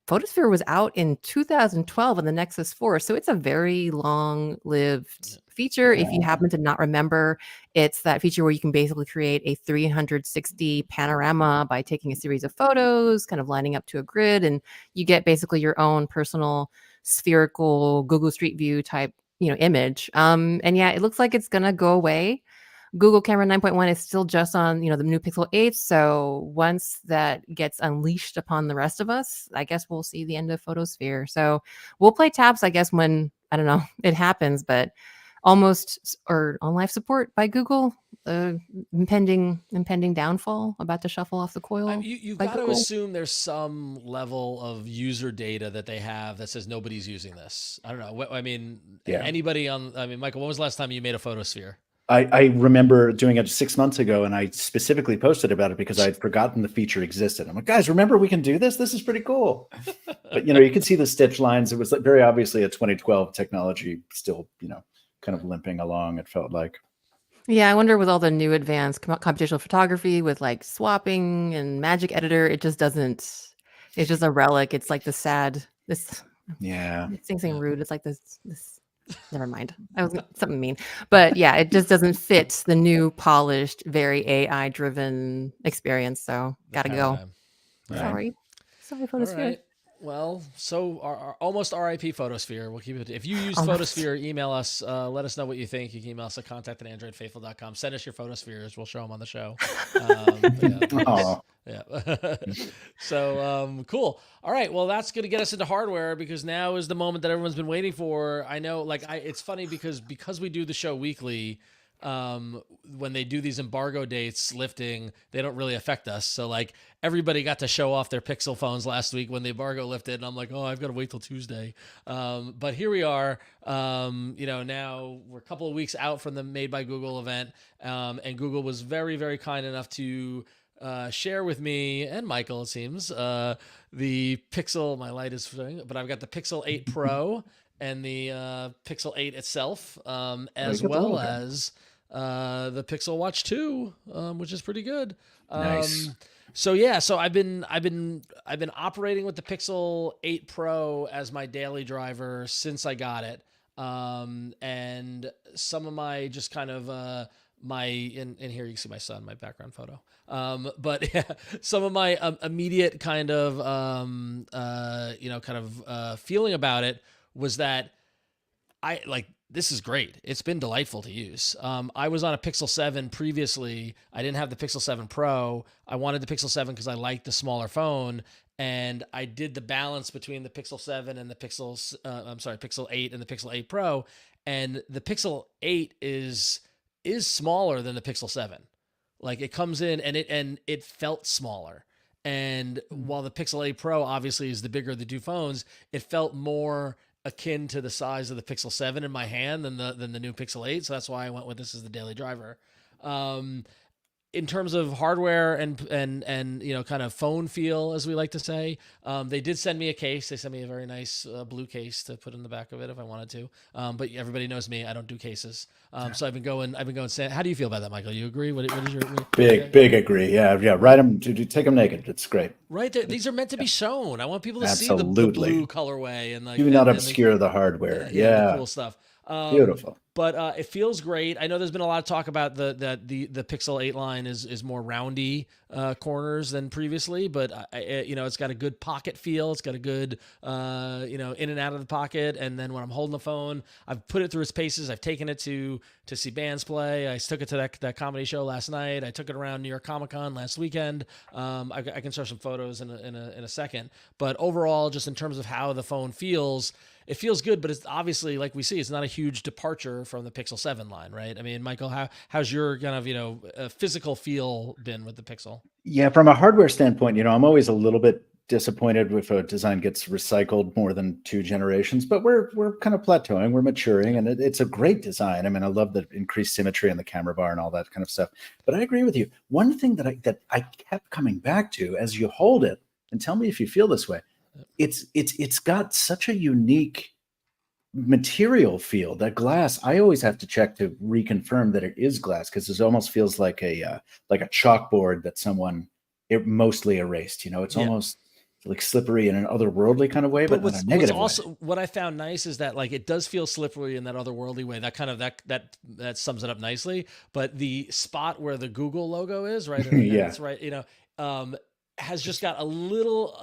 Photosphere was out in 2012 on the Nexus 4, so it's a very long-lived feature. If you happen to not remember, it's that feature where you can basically create a 360 panorama by taking a series of photos, kind of lining up to a grid, and you get basically your own personal spherical Google Street View type, image. And yeah, it looks like it's gonna go away. Google Camera 9.1 is still just on, the new Pixel 8. So once that gets unleashed upon the rest of us, I guess we'll see the end of Photosphere. So we'll play taps, I guess, when, I don't know, it happens, but almost, or on live support by Google, impending downfall, about to shuffle off the coil. You've got to assume there's some level of user data that they have that says nobody's using this. I don't know. I mean, anybody Michael, when was the last time you made a Photosphere? I remember doing it 6 months ago, and I specifically posted about it because I had forgotten the feation existed. I'm like, guys, remember we can do this? This is pretty cool. But, you could see the stitch lines. It was very obviously a 2012 technology, still, kind of limping along, it felt like. Yeah, I wonder with all the new advanced computational photography with like swapping and magic editor, it just doesn't, it's just a relic. It's like it's something rude. It's like this never mind. I was something mean, but yeah, it just doesn't fit the new polished, very AI driven experience. So gotta go. Sorry, Photosphere. All right. Well, so our almost RIP Photosphere. We'll keep it. If you use Photosphere, email us. Let us know what you think. You can email us at contact@androidfaithful.com. Send us your Photospheres. We'll show them on the show. So cool. All right. Well, that's going to get us into hardware, because now is the moment that everyone's been waiting for. I know, it's funny because we do the show weekly. When they do these embargo dates lifting, they don't really affect us. So everybody got to show off their Pixel phones last week when the embargo lifted, and I'm like, oh, I've got to wait till Tuesday. But here we are. Now we're a couple of weeks out from the Made by Google event, and Google was very, very kind enough to share with me and Michael, it seems, the Pixel. My light is, but I've got the Pixel 8 Pro and the Pixel 8 itself, as well as the Pixel Watch 2, which is pretty good. Nice. So I've been operating with the Pixel 8 Pro as my daily driver since I got it. And some of my just kind of and here you can see my son, my background photo. But yeah, some of my immediate kind of feeling about it was that this is great. It's been delightful to use. I was on a Pixel 7 previously. I didn't have the Pixel 7 Pro. I wanted the Pixel 7 because I liked the smaller phone. And I did the balance between the Pixel 7 and the Pixel 8 and the Pixel 8 Pro. And the Pixel 8 is smaller than the Pixel 7. Like it comes in and it felt smaller. And while the Pixel 8 Pro obviously is the bigger of the two phones, it felt more akin to the size of the Pixel 7 in my hand than the new Pixel 8. So that's why I went with this as the daily driver. In terms of hardware and kind of phone feel, as we like to say, they did send me a case. They sent me a very nice blue case to put in the back of it if I wanted to. But everybody knows me; I don't do cases. So I've been going. How do you feel about that, Michael? You agree? What is your big agree? Yeah. Write them. Take them naked. It's great. Right there. These are meant to be shown. I want people to see Absolutely. the blue colorway and do not obscure the hardware. The cool stuff. Beautiful. But it feels great. I know there's been a lot of talk about the Pixel 8 line is more roundy corners than previously, but it's got a good pocket feel. It's got a good in and out of the pocket. And then when I'm holding the phone, I've put it through its paces. I've taken it to see bands play. I took it to that comedy show last night. I took it around New York Comic Con last weekend. I can show some photos in a second. But overall, just in terms of how the phone feels, it feels good, but it's obviously, like we see, it's not a huge departure from the Pixel 7 line, right? I mean, Michael, how's your kind of, physical feel been with the Pixel? Yeah, from a hardware standpoint, I'm always a little bit disappointed if a design gets recycled more than 2 generations, but we're kind of plateauing, we're maturing, and it's a great design. I mean, I love the increased symmetry in the camera bar and all that kind of stuff. But I agree with you. One thing that I kept coming back to as you hold it, and tell me if you feel this way, it's got such a unique material feel. That glass, I always have to check to reconfirm that it is glass, because it almost feels like a chalkboard that someone mostly erased. It's almost like slippery in an otherworldly kind of way, but not a negative way. What I found nice is that like it does feel slippery in that otherworldly way. That kind of that sums it up nicely. But the spot where the Google logo is, right? Yeah, that's right. Has just got a little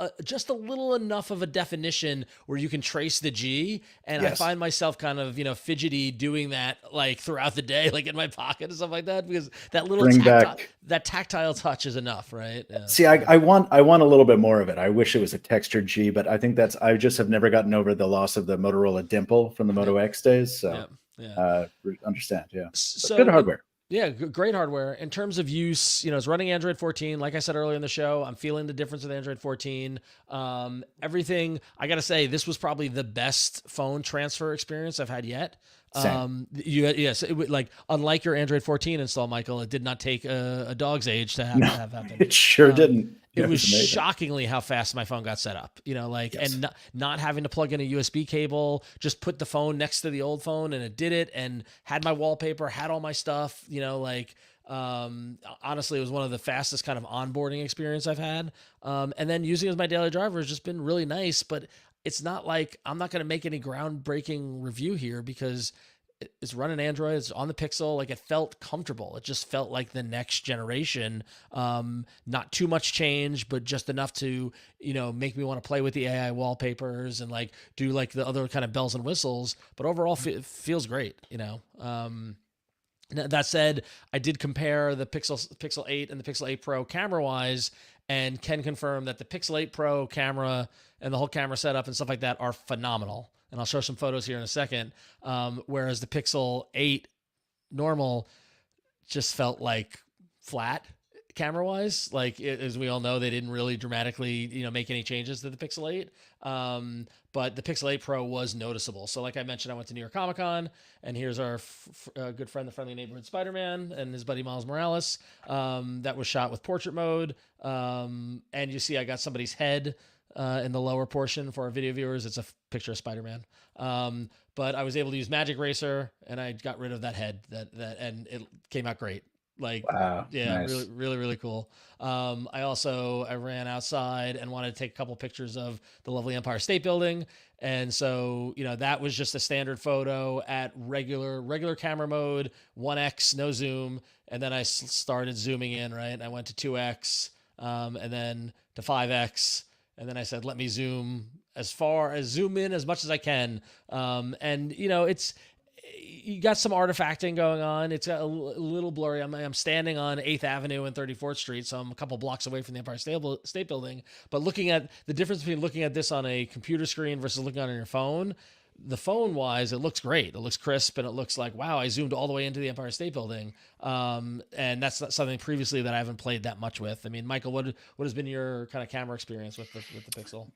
enough of a definition where you can trace the G, and yes. I find myself kind of fidgety doing that like throughout the day, like in my pocket and stuff like that, because that little tactile touch is enough, right? Yeah. See, I want a little bit more of it. I wish it was a textured G, but I think I just have never gotten over the loss of the Motorola dimple from the Moto X days. So understand, yeah. So good hardware. Yeah, great hardware. In terms of use, it's running Android 14. Like I said earlier in the show, I'm feeling the difference with Android 14. Everything, I got to say, this was probably the best phone transfer experience I've had yet. Unlike your Android 14 install, Michael, it did not take a dog's age to have happen. It sure didn't. It was shockingly how fast my phone got set up, yes. And not having to plug in a USB cable, just put the phone next to the old phone and it did it, and had my wallpaper, had all my stuff, honestly, it was one of the fastest kind of onboarding experience I've had. And then using it as my daily driver has just been really nice, but it's not like I'm not going to make any groundbreaking review here because it's running Android. It's on the Pixel. Like it felt comfortable. It just felt like the next generation. Not too much change, but just enough to, make me want to play with the AI wallpapers and like do like the other kind of bells and whistles. But overall, feels great. That said, I did compare the Pixel 8 and the Pixel 8 Pro camera-wise, and can confirm that the Pixel 8 Pro camera and the whole camera setup and stuff like that are phenomenal. And I'll show some photos here in a second. Whereas the Pixel 8 normal just felt like flat camera-wise. Like as we all know, they didn't really dramatically, make any changes to the Pixel 8. But the Pixel 8 Pro was noticeable. So like I mentioned, I went to New York Comic Con, and here's our good friend, the Friendly Neighborhood Spider-Man, and his buddy Miles Morales. That was shot with portrait mode. And you see I got somebody's head in the lower portion for our video viewers. It's a picture of Spider-Man. But I was able to use Magic Eraser, and I got rid of that head and it came out great. Like, wow, yeah, nice. really, really, really cool. I ran outside and wanted to take a couple pictures of the lovely Empire State Building. And so, that was just a standard photo at regular camera mode, 1x, no zoom. And then I started zooming in, right? And I went to 2x, and then to 5x. And then I said, let me zoom in as much as I can. And you got some artifacting going on. It's a little blurry. I'm standing on 8th Avenue and 34th Street, so I'm a couple blocks away from the Empire State Building. But looking at the difference between looking at this on a computer screen versus looking on your phone, the phone wise, it looks great. It looks crisp, and it looks like, wow, I zoomed all the way into the Empire State Building. And that's not something previously that I haven't played that much with. I mean, Michael, what has been your kind of camera experience with the Pixel?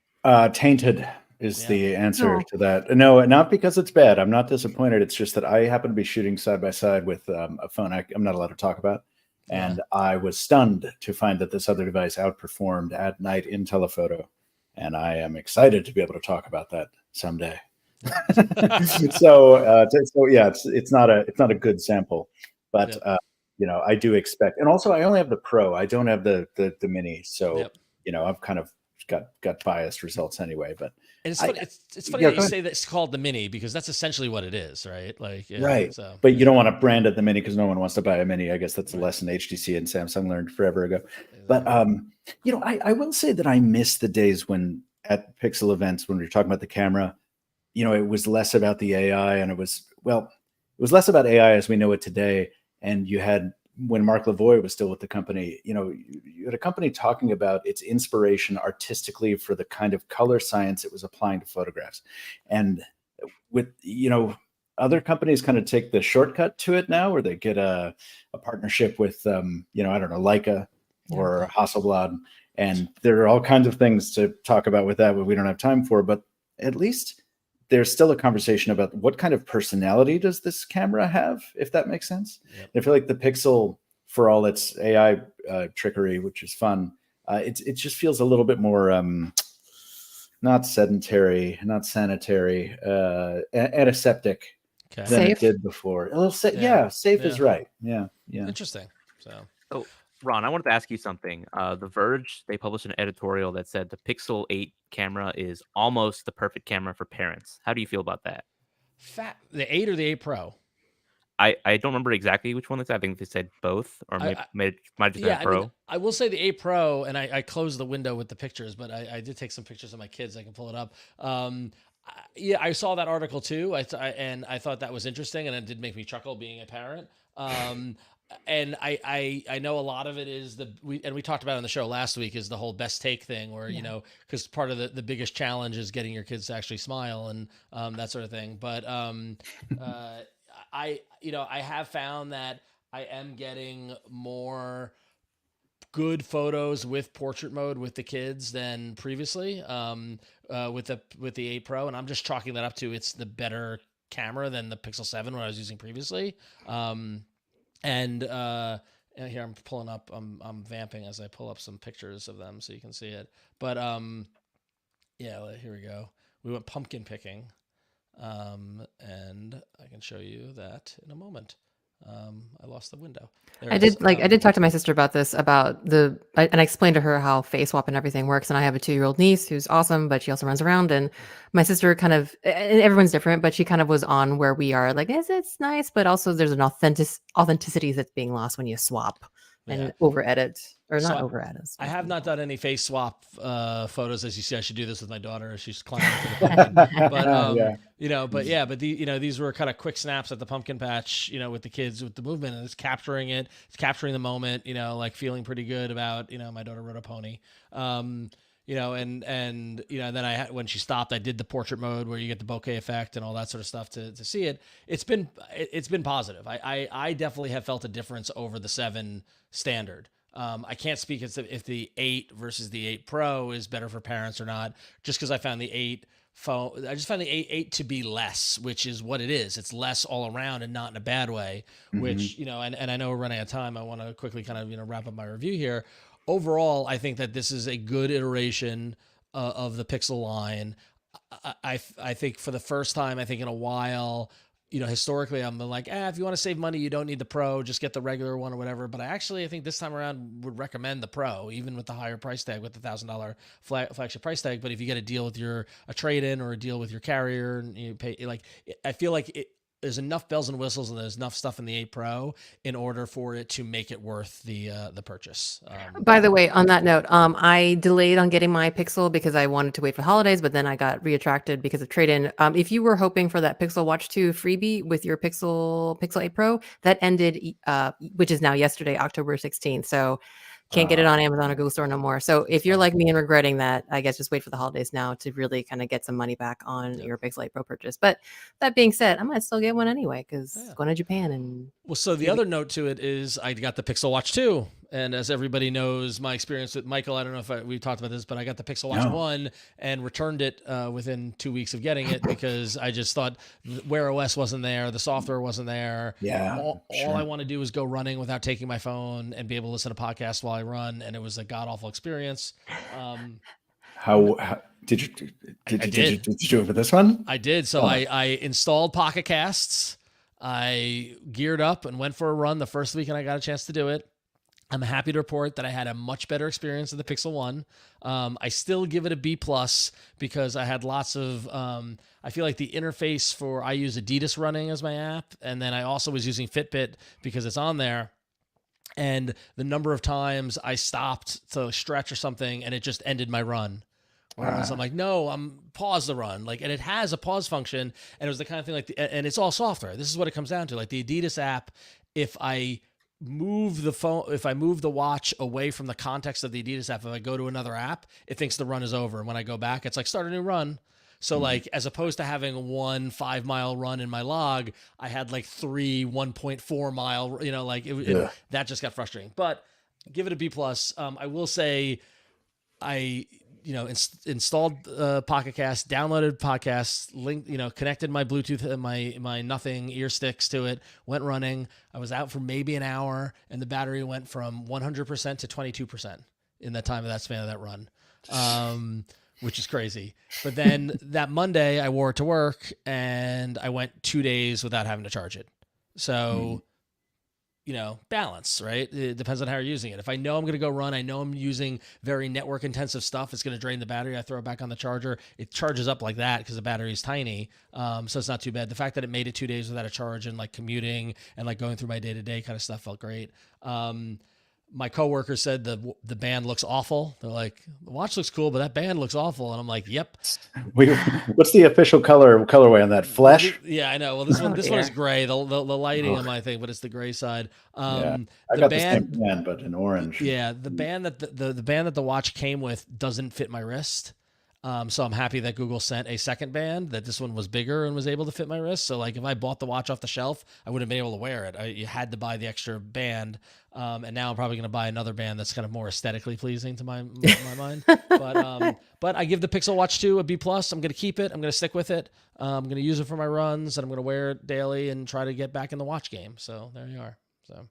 Tainted is the answer to that. No, not because it's bad. I'm not disappointed. It's just that I happen to be shooting side by side with a phone I'm not allowed to talk about. And I was stunned to find that this other device outperformed at night in telephoto. And I am excited to be able to talk about that someday. So yeah, it's not a good sample, but I do expect, and also I only have the Pro. I don't have the Mini. So I've kind of got biased results anyway. But and it's funny, it's funny that you say that it's called the Mini, because that's essentially what it is, right? Like, right. So, but you don't want to brand it the Mini because no one wants to buy a Mini. I guess that's a lesson HTC and Samsung learned forever ago. Exactly. But I will say that I miss the days when at Pixel events, when we were talking about the camera, it was less about the AI, and it was less about AI as we know it today. And you had, when Mark Lavoie was still with the company, you had a company talking about its inspiration artistically for the kind of color science it was applying to photographs. And with, other companies kind of take the shortcut to it now, where they get a partnership with, I don't know, Leica or Hasselblad. And there are all kinds of things to talk about with that, but we don't have time for. But at least there's still a conversation about what kind of personality does this camera have, if that makes sense. Yep. I feel like the Pixel, for all its AI trickery, which is fun, it just feels a little bit more not sedentary, not sanitary, antiseptic than it did before. A little safe is right. Yeah. Interesting. So, Ron, I wanted to ask you something. The Verge, they published an editorial that said the Pixel 8 camera is almost the perfect camera for parents. How do you feel about that? The 8 or the 8 Pro? I don't remember exactly which one they said. I think they said both, or might have just been Pro. I mean, I will say the 8 Pro, and I closed the window with the pictures, but I did take some pictures of my kids. I can pull it up. I saw that article too, and I thought that was interesting, and it did make me chuckle being a parent. And I know a lot of it is we talked about it on the show last week, is the whole best take thing, where because part of the biggest challenge is getting your kids to actually smile and that sort of thing. But I have found that I am getting more good photos with portrait mode with the kids than previously with the 8 Pro, and I'm just chalking that up to it's the better camera than the Pixel 7 when I was using previously. And here I'm pulling up, I'm vamping as I pull up some pictures of them so you can see it. But here we go. We went pumpkin picking, and I can show you that in a moment. I lost the window. I did talk to my sister about this, and I explained to her how face swap and everything works. And I have a 2-year-old niece who's awesome, but she also runs around. And my sister and everyone's different, but she kind of was on where we are. Like, it's nice, but also there's an authenticity that's being lost when you swap and over edit, or so not over edit. I have not done any face swap photos. As you see, I should do this with my daughter. She's climbing into the pumpkin. But these were kind of quick snaps at the pumpkin patch, with the kids, with the movement, and it's capturing the moment, like feeling pretty good about, my daughter rode a pony. And then when she stopped, I did the portrait mode where you get the bokeh effect and all that sort of stuff to see it. It's been positive. I definitely have felt a difference over the 7 standard. I can't speak as if the 8 versus the 8 Pro is better for parents or not, just because I found the 8 phone. I just found the 8 to be less, which is what it is. It's less all around and not in a bad way, which, and I know we're running out of time. I want to quickly kind of, wrap up my review here. Overall, I think that this is a good iteration of the Pixel line. I think for the first time, in a while, historically, I'm like, if you want to save money, you don't need the Pro, just get the regular one or whatever. But I think this time around would recommend the Pro, even with the higher price tag, with the $1,000 flagship price tag. But if you get a deal with a trade-in or a deal with your carrier, and you pay, I feel like there's enough bells and whistles and there's enough stuff in the 8 Pro in order for it to make it worth the purchase. By the way, on that note, I delayed on getting my Pixel because I wanted to wait for holidays, but then I got reattracted because of trade-in. If you were hoping for that Pixel Watch 2 freebie with your Pixel 8 Pro, that ended, which is now yesterday, October 16th. So can't get it on Amazon or Google Store no more. So if you're like me and regretting that, I guess just wait for the holidays now to really kind of get some money back on your Pixel 8 Pro purchase. But that being said, I might still get one anyway because going to Japan and. Well, so the other note to it is I got the Pixel Watch 2. And as everybody knows, my experience with Michael, I don't know if we talked about this, but I got the Pixel Watch 1 and returned it within 2 weeks of getting it because I just thought Wear OS wasn't there, the software wasn't there. Yeah, all I want to do is go running without taking my phone and be able to listen to podcasts while I run, and it was a god awful experience. How did you do it for this one? I did. So I installed Pocket Casts. I geared up and went for a run the first weekend I got a chance to do it. I'm happy to report that I had a much better experience with the Pixel 1. I still give it a B+ because I had lots of, I feel like the interface for, I use Adidas Running as my app. And then I also was using Fitbit because it's on there. And the number of times I stopped to stretch or something and it just ended my run. Whereas I'm like, no, I'm pause the run. Like, and it has a pause function. And it was the kind of thing like, and it's all software. This is what it comes down to. Like the Adidas app, if I move the watch away from the context of the Adidas app, if I go to another app, it thinks the run is over. And when I go back, it's like start a new run. So like, as opposed to having 1 5-mile run in my log, I had like 3 1.4 mile, that just got frustrating, but give it a B+. I will say I installed Pocket Cast, downloaded podcasts, connected my Bluetooth, my Nothing ear sticks to it, went running. I was out for maybe an hour, and the battery went from 100% to 22% in that time of that span of that run, which is crazy. But then that Monday, I wore it to work, and I went 2 days without having to charge it. So. Balance, right? It depends on how you're using it. If I know I'm going to go run, I know I'm using very network intensive stuff, it's going to drain the battery. I throw it back on the charger. It charges up like that because the battery is tiny. So it's not too bad. The fact that it made it 2 days without a charge and like commuting and like going through my day-to-day kind of stuff felt great. My coworker said the band looks awful. They're like, the watch looks cool, but that band looks awful. And I'm like, yep. What's the official colorway on that? Flesh? Yeah, I know. Well, this one is gray. The lighting on my thing, but it's the gray side. I got the same band, but in orange. Yeah, the band that the band that the watch came with doesn't fit my wrist. So I'm happy that Google sent a second band, that this one was bigger and was able to fit my wrist. So like if I bought the watch off the shelf, I wouldn't have been able to wear it. You had to buy the extra band. And now I'm probably going to buy another band that's kind of more aesthetically pleasing to my mind. But I give the Pixel Watch 2 a B+. I'm going to keep it. I'm going to stick with it. I'm going to use it for my runs, and I'm going to wear it daily and try to get back in the watch game. So there you are. So,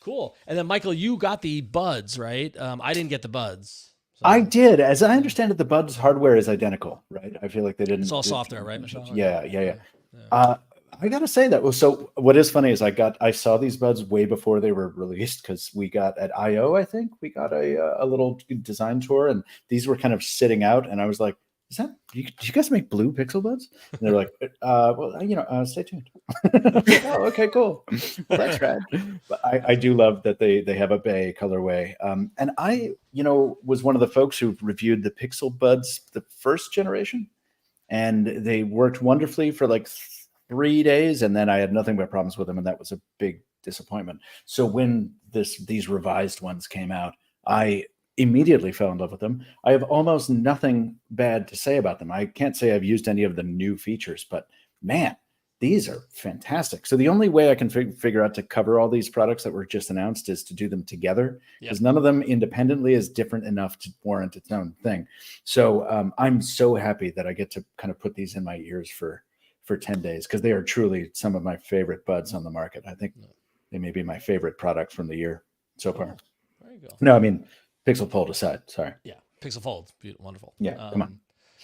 cool. And then Michael, you got the Buds, right? I didn't get the Buds. So. I did. As I understand it, the Buds hardware is identical, right? I feel like they didn't. It's all software, right, Mishaal? Yeah. I gotta say that. So what is funny is I saw these Buds way before they were released because we got at I/O, I think we got a little design tour, and these were kind of sitting out, and I was like, "Is that do you guys make blue Pixel Buds?" And they're like, "Well, stay tuned." Oh, okay, cool. Well, that's rad. But I do love that they have a bay colorway. And I was one of the folks who reviewed the Pixel Buds, the first generation, and they worked wonderfully for like 3 days, and then I had nothing but problems with them, and that was a big disappointment. So when these revised ones came out, I immediately fell in love with them. I have almost nothing bad to say about them. I can't say I've used any of the new features, but man, these are fantastic. So the only way I can figure out to cover all these products that were just announced is to do them together, because none of them independently is different enough to warrant its own thing. So I'm so happy that I get to kind of put these in my ears for 10 days, because they are truly some of my favorite Buds on the market. I think they may be my favorite product from the year so far. There you go. No, I mean, Pixel Fold aside. Sorry. Yeah. Pixel Fold. Beautiful. Wonderful. Yeah. Come on.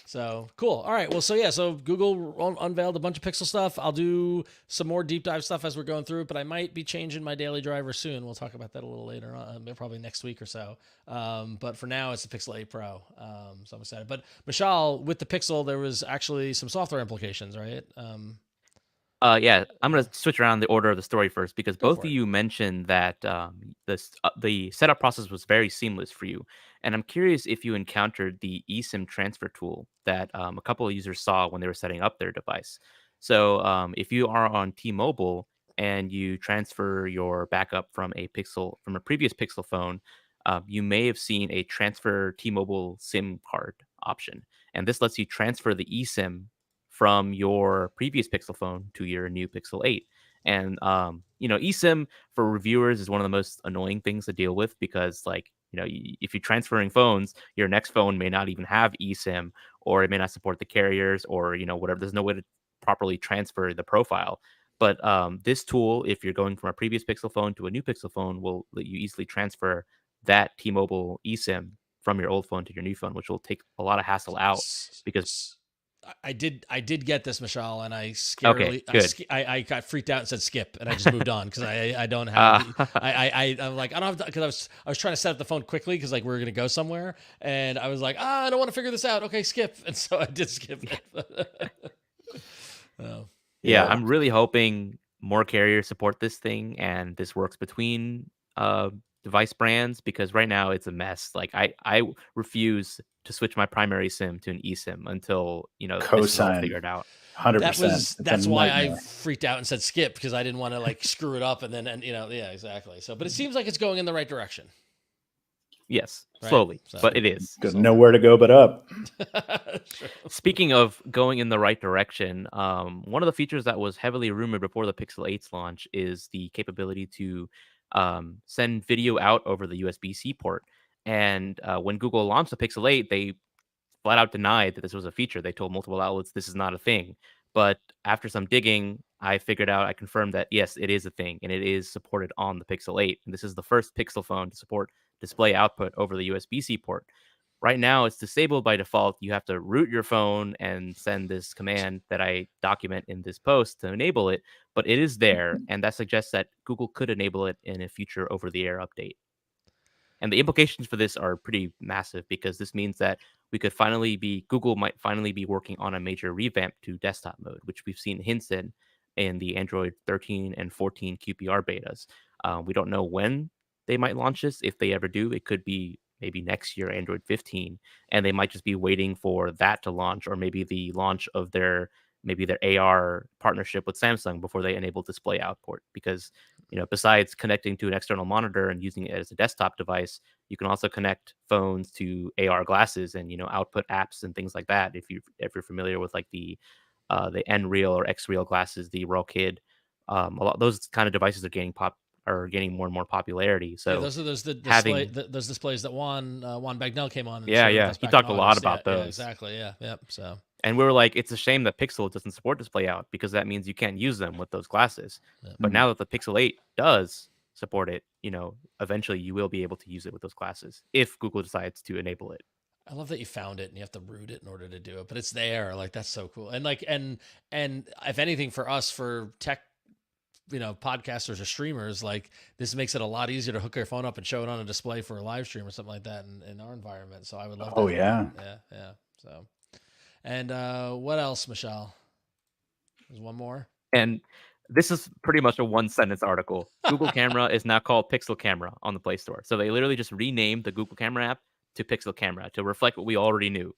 So cool. All right. Well, so Google unveiled a bunch of Pixel stuff. I'll do some more deep dive stuff as we're going through it, but I might be changing my daily driver soon. We'll talk about that a little later on, probably next week or so. But for now, it's the Pixel 8 Pro. So I'm excited. But Mishaal, with the Pixel, there was actually some software implications, right? Yeah, I'm gonna switch around the order of the story first because Go both for of it. you mentioned that the setup process was very seamless for you, and I'm curious if you encountered the eSIM transfer tool that a couple of users saw when they were setting up their device. So if you are on T-Mobile and you transfer your backup from a previous Pixel phone, you may have seen a transfer T-Mobile SIM card option, and this lets you transfer the eSIM from your previous Pixel phone to your new Pixel 8. And eSIM for reviewers is one of the most annoying things to deal with because, like, if you're transferring phones, your next phone may not even have eSIM, or it may not support the carriers, or whatever. There's no way to properly transfer the profile. But this tool, if you're going from a previous Pixel phone to a new Pixel phone, will let you easily transfer that T-Mobile eSIM from your old phone to your new phone, which will take a lot of hassle out because. I did get this, Mishaal, and I Okay, good. I got freaked out and said skip, and I just moved on because I don't have I'm like, I don't have, because I was trying to set up the phone quickly because like we were gonna go somewhere, and I was like, I don't want to figure this out. Okay, skip, and so I did skip it. Oh. Yeah, I'm really hoping more carriers support this thing and this works between device brands, because right now it's a mess. Like I refuse to switch my primary SIM to an eSIM until this is all Cosign. figured out. 100%. That's why I freaked out and said skip, because I didn't want to like screw it up yeah, exactly. So, but it seems like it's going in the right direction. Yes, right? slowly, So, but it is. There's nowhere to go but up. Speaking of going in the right direction, one of the features that was heavily rumored before the Pixel 8's launch is the capability to send video out over the USB-C port. And when Google launched the Pixel 8, they flat out denied that this was a feature. They told multiple outlets this is not a thing. But after some digging, I confirmed that yes, it is a thing, and it is supported on the Pixel 8. And this is the first Pixel phone to support display output over the USB-C port. Right now, it's disabled by default. You have to root your phone and send this command that I document in this post to enable it, but it is there, and that suggests that Google could enable it in a future over-the-air update. And the implications for this are pretty massive, because this means that Google might finally be working on a major revamp to desktop mode, which we've seen hints in the Android 13 and 14 QPR betas. We don't know when they might launch this. If they ever do, it could be maybe next year, Android 15, and they might just be waiting for that to launch, or maybe the launch of their AR partnership with Samsung before they enable display output. Because besides connecting to an external monitor and using it as a desktop device, you can also connect phones to AR glasses and output apps and things like that. If you're familiar with like the Nreal or Xreal glasses, the Royal Kid, a lot those kind of devices are gaining more and more popularity. So those displays that Juan Bagnell came on. And yeah, he talked a lot about those. Yeah, exactly. Yeah, yep. So. And we were like, it's a shame that Pixel doesn't support display out, because that means you can't use them with those glasses. Yeah. But now that the Pixel 8 does support it, eventually you will be able to use it with those glasses if Google decides to enable it. I love that you found it and you have to root it in order to do it, but it's there. Like, that's so cool. And like, and if anything, for us, for tech, podcasters or streamers, like, this makes it a lot easier to hook your phone up and show it on a display for a live stream or something like that in our environment. So I would love that. Oh yeah. Yeah. So. And what else, Mishaal? There's one more. And this is pretty much a one-sentence article. Google Camera is now called Pixel Camera on the Play Store. So they literally just renamed the Google Camera app to Pixel Camera to reflect what we already knew.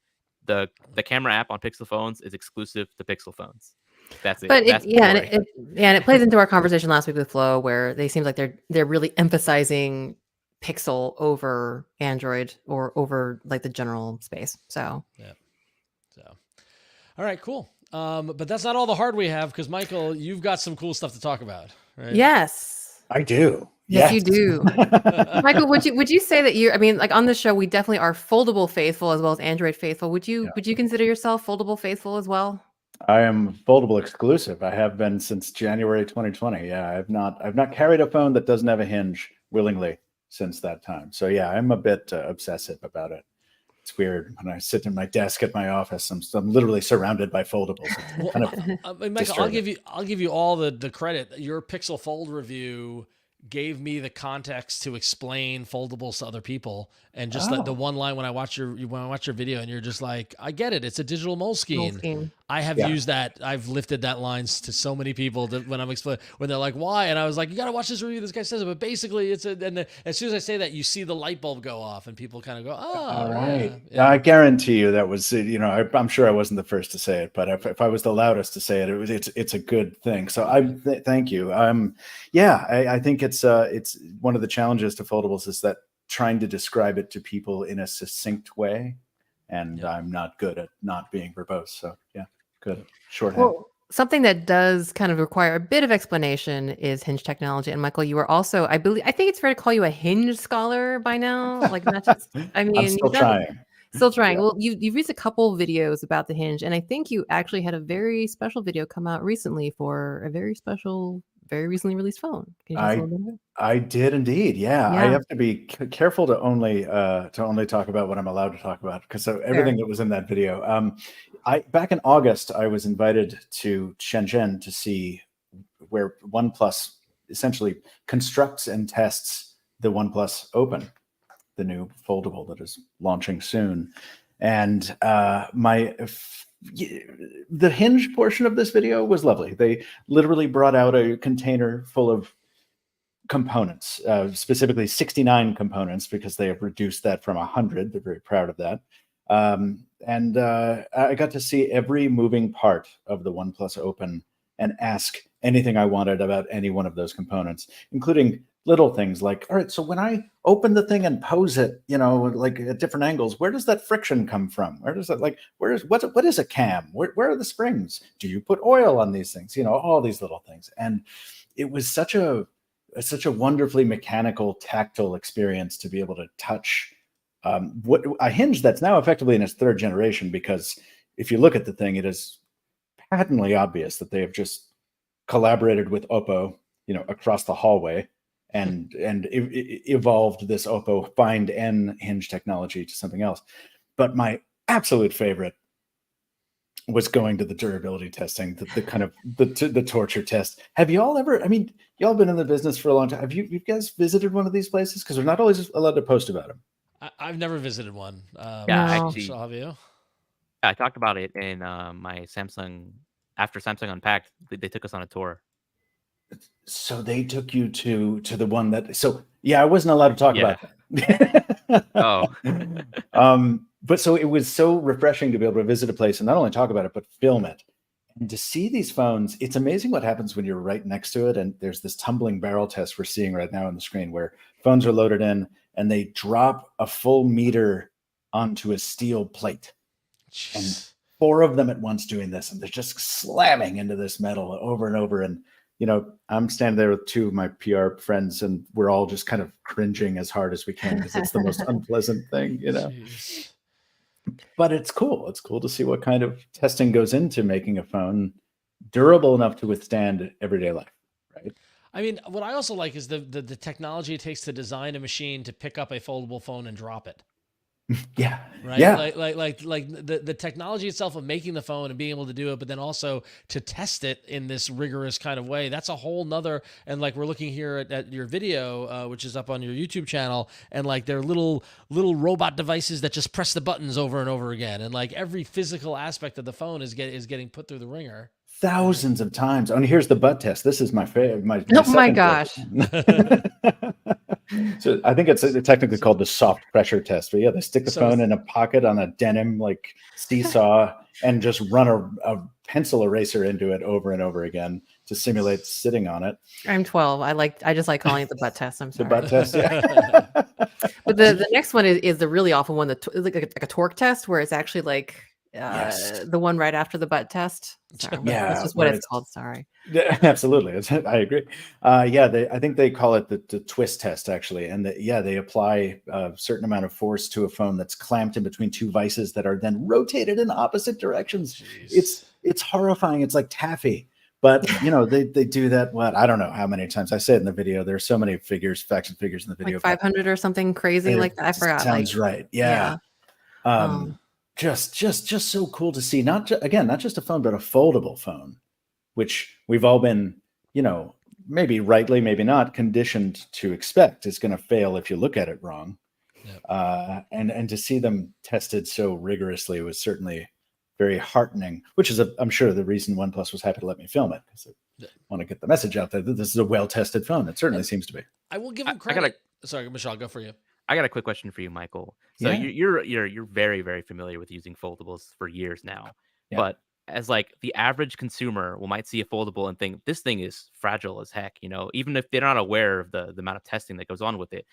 The camera app on Pixel phones is exclusive to Pixel phones. That's it. But it plays into our conversation last week with Flo, where they seem like they're really emphasizing Pixel over Android or over like the general space. So yeah. So, all right, cool. But that's not all the hardware we have, because Michael, you've got some cool stuff to talk about, right? Yes, I do. Yes, you do. Michael, would you say that like on this show, we definitely are foldable faithful as well as Android faithful. Would you consider yourself foldable faithful as well? I am foldable exclusive. I have been since January 2020. Yeah, I've not carried a phone that doesn't have a hinge willingly since that time. So yeah, I'm a bit obsessive about it. It's weird when I sit in my desk at my office. I'm literally surrounded by foldables. It's kind of Michael, disturbing. I'll give you all the credit. Your Pixel Fold review gave me the context to explain foldables to other people, and just like the one line when I watch your video, and you're just like, I get it. It's a digital Moleskine. Moleskine. I have used that. I've lifted that lines to so many people that when I'm explaining, when they're like, why? And I was like, you got to watch this review. This guy says it, but basically it's as soon as I say that, you see the light bulb go off and people kind of go, oh, all right. yeah. I guarantee you that was, I'm sure I wasn't the first to say it, but if I was the loudest to say it, it's a good thing. So thank you. I think it's one of the challenges to foldables is that trying to describe it to people in a succinct way. And I'm not good at not being verbose. So yeah. Good. Shorthand. Well, something that does kind of require a bit of explanation is hinge technology. And Michael, you are also, I think it's fair to call you a hinge scholar by now. Like not just, I mean, I'm still trying. Still trying. Yeah. Well, you've released a couple videos about the hinge, and I think you actually had a very special video come out recently for a very special, very recently released phone. Can you tell us a little bit about it? I did indeed. Yeah. I have to be careful to only talk about what I'm allowed to talk about, because everything that was in that video. Back in August, I was invited to Shenzhen to see where OnePlus essentially constructs and tests the OnePlus Open, the new foldable that is launching soon. And the hinge portion of this video was lovely. They literally brought out a container full of components, specifically 69 components, because they have reduced that from 100. They're very proud of that. And I got to see every moving part of the OnePlus Open and ask anything I wanted about any one of those components, including little things like, all right, so when I open the thing and pose it, like at different angles, where does that friction come from? Where does that, what is a cam? Where are the springs? Do you put oil on these things? All these little things. And it was such a wonderfully mechanical, tactile experience to be able to touch what a hinge that's now effectively in its third generation, because if you look at the thing, it is patently obvious that they have just collaborated with Oppo, across the hallway and evolved this Oppo Find N hinge technology to something else. But my absolute favorite was going to the durability testing, the kind of the torture test. Have you all ever, y'all been in the business for a long time. Have you guys visited one of these places? Because we're not always allowed to post about them. I've never visited one. Actually, so have you? I talked about it in my Samsung. After Samsung Unpacked, they took us on a tour. So they took you to the one that. So yeah, I wasn't allowed to talk about that. Oh. But so it was so refreshing to be able to visit a place and not only talk about it, but film it. And to see these phones, it's amazing what happens when you're right next to it. And there's this tumbling barrel test we're seeing right now on the screen where phones are loaded in and they drop a full meter onto a steel plate. Jeez. And 4 of them at once doing this. And they're just slamming into this metal over and over. And, I'm standing there with 2 of my PR friends and we're all just kind of cringing as hard as we can because it's the most unpleasant thing, Jeez. But it's cool. It's cool to see what kind of testing goes into making a phone durable enough to withstand everyday life, right? What I also like is the technology it takes to design a machine to pick up a foldable phone and drop it. Yeah. Right. Yeah. Like the technology itself of making the phone and being able to do it, but then also to test it in this rigorous kind of way. That's a whole nother. And like we're looking here at your video, which is up on your YouTube channel, and like they're little robot devices that just press the buttons over and over again, and like every physical aspect of the phone is getting put through the ringer thousands of times. And here's the butt test. This is my favorite. Oh my gosh. So I think it's technically called the soft pressure test. But yeah, they stick the phone in a pocket on a denim like seesaw and just run a pencil eraser into it over and over again to simulate sitting on it. I'm 12. I just like calling it the butt test. I'm sorry. The butt test, yeah. But the next one is the really awful one. Like a torque test where it's actually like the one right after the butt test. Sorry, that's just what it's called. Sorry. Absolutely, I agree. I think they call it the twist test actually, and they apply a certain amount of force to a phone that's clamped in between 2 vices that are then rotated in opposite directions. Jeez. It's horrifying. It's like taffy. But they do that. What, I don't know how many times I say it in the video. There's so many facts and figures in the video. Like 500 or something crazy like that. I forgot. Sounds right. Yeah. Just so cool to see. Not just a phone, but a foldable phone, which we've all been, maybe rightly, maybe not, conditioned to expect is going to fail if you look at it wrong. Yep. And to see them tested so rigorously was certainly very heartening, which is, I'm sure, the reason OnePlus was happy to let me film it, because I want to get the message out there that this is a well-tested phone. It certainly seems to be. I will give him credit. Sorry, Michelle, go for you. I got a quick question for you, Michael. So you're very, very familiar with using foldables for years now, but as like the average consumer might see a foldable and think this thing is fragile as heck, even if they're not aware of the amount of testing that goes on with it.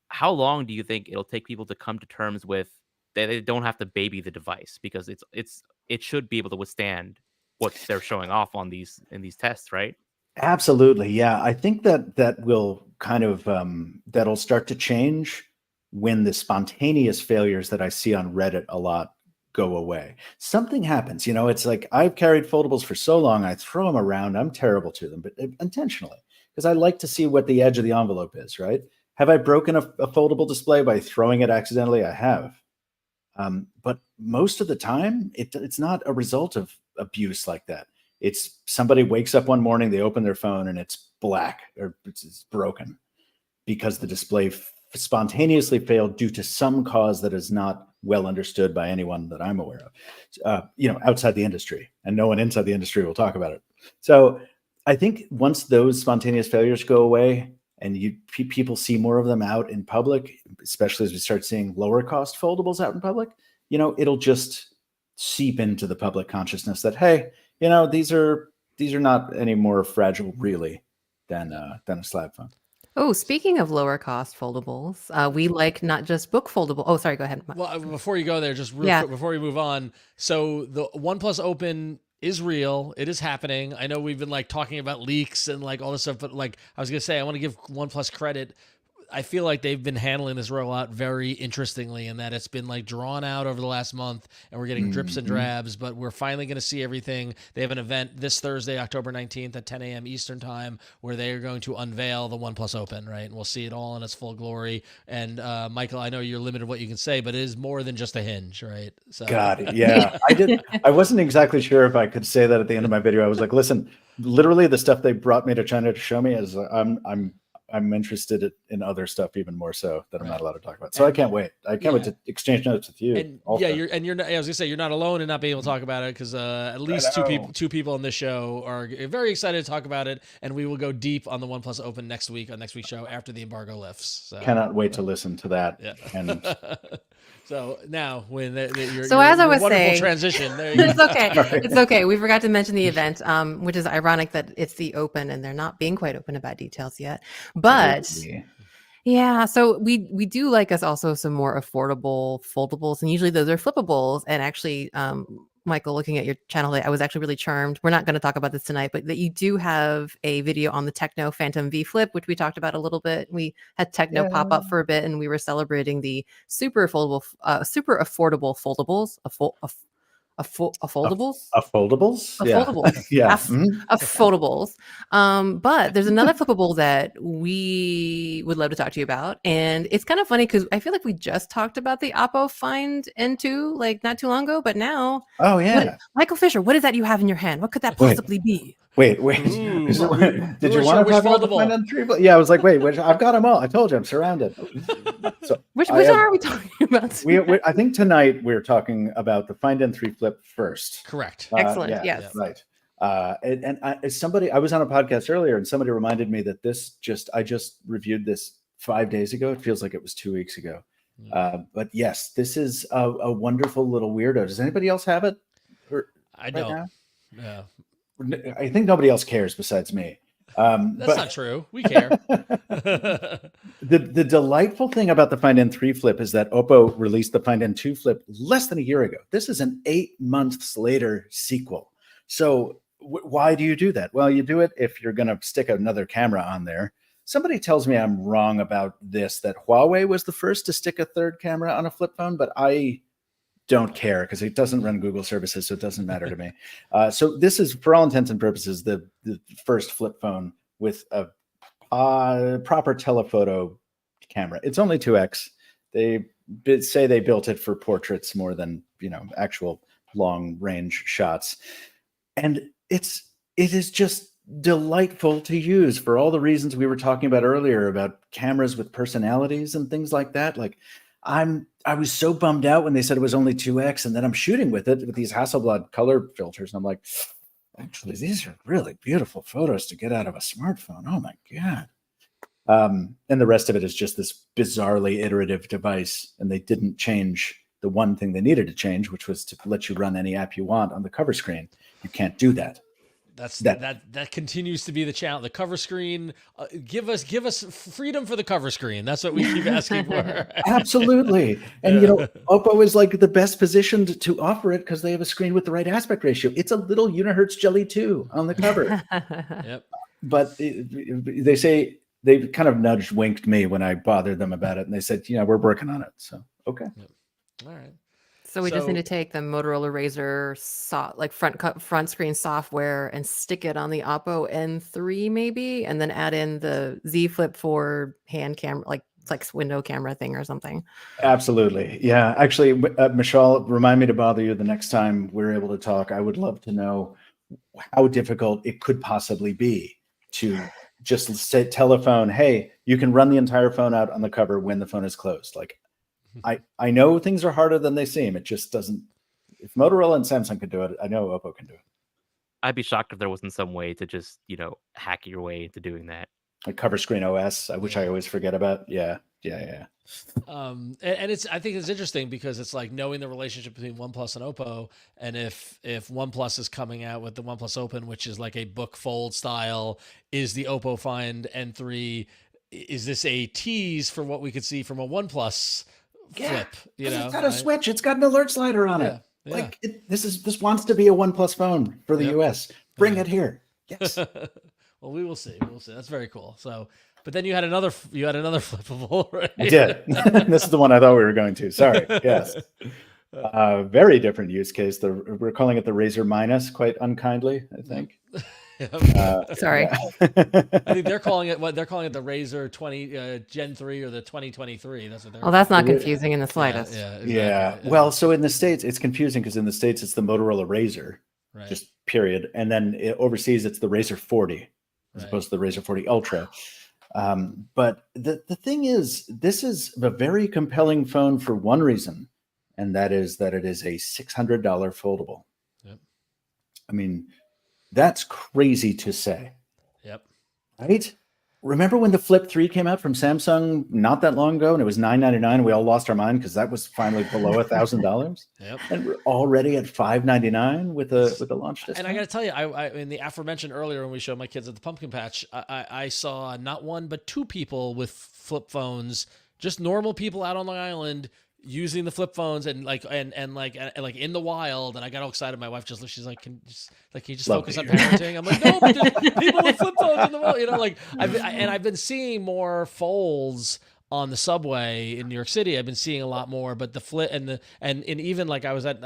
How long do you think it'll take people to come to terms with that they don't have to baby the device, because it should be able to withstand what they're showing off in these tests, right? Absolutely. Yeah. I think that will kind of, that'll start to change when the spontaneous failures that I see on Reddit a lot go away. Something happens, it's like I've carried foldables for so long, I throw them around. I'm terrible to them, but intentionally, because I like to see what the edge of the envelope is, right? Have I broken a foldable display by throwing it accidentally? I have. But most of the time, it's not a result of abuse like that. It's somebody wakes up one morning, they open their phone and it's black or it's broken because the display spontaneously failed due to some cause that is not well understood by anyone that I'm aware of, outside the industry, and no one inside the industry will talk about it. So I think once those spontaneous failures go away and people see more of them out in public, especially as we start seeing lower cost foldables out in public, it'll just seep into the public consciousness that, hey, these are not any more fragile really than a slab phone. Oh, speaking of lower cost foldables, we like not just book foldable. Oh, sorry, go ahead. Well, before you go there, just real quick, before we move on. So the OnePlus Open is real. It is happening. I know we've been like talking about leaks and like all this stuff, but like I was going to say, I want to give OnePlus credit. I feel like they've been handling this rollout very interestingly, in that it's been like drawn out over the last month and we're getting drips and drabs, but we're finally going to see everything. They have an event this Thursday, October 19th at 10 a.m. Eastern time, where they are going to unveil the OnePlus Open, right? And we'll see it all in its full glory. And Michael, I know you're limited what you can say, but it is more than just a hinge, right? So. God, yeah. I wasn't exactly sure if I could say that at the end of my video. I was like, listen, literally the stuff they brought me to China to show me is I'm interested in other stuff even more so that I'm not allowed to talk about. So I can't wait. I can't wait to exchange notes with you. And you're not, I was gonna say, you're not alone in not being able to talk about it, because at least two people on this show are very excited to talk about it, and we will go deep on the OnePlus Open next week on next week's show after the embargo lifts. So. Cannot wait to listen to that. Yeah. And so now when your as I was wonderful saying, transition, there you it's go. okay. It's okay. We forgot to mention the event, which is ironic that it's the Open and they're not being quite open about details yet. But yeah, so we do like us also some more affordable foldables, and usually those are flippables. And actually, Michael, looking at your channel, I was actually really charmed. We're not going to talk about this tonight, but that you do have a video on the Techno Phantom V Flip, which we talked about a little bit. We had Techno pop up for a bit, and we were celebrating the super affordable foldables. Foldables? Foldables? Yeah. Foldables. But there's another flippable that we would love to talk to you about. And it's kind of funny because I feel like we just talked about the Oppo Find N2 like not too long ago, but now. Oh, yeah. Michael Fisher, what is that you have in your hand? What could that possibly be? Wait. Ooh, Did you want to talk about the Find N3? Yeah, I was like, wait, I've got them all. I told you, I'm surrounded. So which one are we talking about? I think tonight we're talking about the Find N3 Flip first. Correct. Excellent. Yes. Right. I was on a podcast earlier, and somebody reminded me that I just reviewed this 5 days ago. It feels like it was 2 weeks ago. But yes, this is a wonderful little weirdo. Does anybody else have it? I don't. Yeah. I think nobody else cares besides me. That's not true. We care. The delightful thing about the Find N3 Flip is that Oppo released the Find N2 Flip less than a year ago. This is an 8 months later sequel. So why do you do that? Well, you do it if you're going to stick another camera on there. Somebody tells me I'm wrong about this, that Huawei was the first to stick a third camera on a flip phone, but I don't care because it doesn't run Google services, so it doesn't matter to me. So this is, for all intents and purposes, the first flip phone with a proper telephoto camera. It's only 2x. They say they built it for portraits more than, actual long range shots. And it is just delightful to use for all the reasons we were talking about earlier about cameras with personalities and things like that. Like I was so bummed out when they said it was only 2x, and then I'm shooting with it with these Hasselblad color filters, and I'm like, actually, these are really beautiful photos to get out of a smartphone. Oh my God. And the rest of it is just this bizarrely iterative device, and they didn't change the one thing they needed to change, which was to let you run any app you want on the cover screen. You can't do that. That continues to be the challenge. The cover screen, give us freedom for the cover screen. That's what we keep asking for. Absolutely. And Oppo is like the best positioned to offer it because they have a screen with the right aspect ratio. It's a little unihertz jelly too on the cover. Yep. But they say they kind of winked me when I bothered them about it, and they said, we're working on it. So okay. Yep. All right. So we just need to take the Motorola Razr front screen software and stick it on the Oppo N3 maybe, and then add in the Z Flip 4 hand camera, like flex window camera thing or something. Absolutely. Yeah. Actually, Mishaal, remind me to bother you the next time we're able to talk. I would love to know how difficult it could possibly be to just say, telephone, hey, you can run the entire phone out on the cover when the phone is closed. Like, I know things are harder than they seem. It just doesn't. If Motorola and Samsung could do it, I know Oppo can do it. I'd be shocked if there wasn't some way to just, hack your way into doing that. Like cover screen OS, which I always forget about. Yeah. And I think it's interesting because it's like knowing the relationship between OnePlus and Oppo, and if OnePlus is coming out with the OnePlus Open, which is like a book fold style, is the Oppo Find N3, is this a tease for what we could see from a OnePlus flip? It's got a switch. It's got an alert slider on it. Yeah. Like this wants to be a OnePlus phone for the US. Bring it here. Yes. Well, we will see. That's very cool. So, but then you had another flippable, right? I did. This is the one I thought we were going to. Sorry. Yes. Very different use case. We're calling it the Razr Minus, quite unkindly, I think. Sorry. I think they're calling it the Razr 20 Gen 3 or the 2023. That's what they're. Well, that's not confusing in the slightest. Exactly. Yeah. Well, so in the States, it's confusing because in the States it's the Motorola Razr, just period, and then overseas it's the Razr 40 as opposed to the Razr 40 Ultra. But the thing is, this is a very compelling phone for one reason, and that is that it is a $600 foldable. Yep. I mean, that's crazy to say. Yep. Right? Remember when the Flip 3 came out from Samsung not that long ago, and it was $999? We all lost our mind because that was finally below $1,000. Yep. And we're already at $599 with a launch discount. And I got to tell you, I in the aforementioned earlier when we showed my kids at the pumpkin patch, I saw not one but two people with flip phones, just normal people out on Long Island using the flip phones and like in the wild. And I got all excited. My wife she's like, can you just focus on parenting? I'm like, no, but there's people with flip phones in the wild. I've been seeing more folds on the subway in New York City. I've been seeing a lot more, but the flip and even like I was at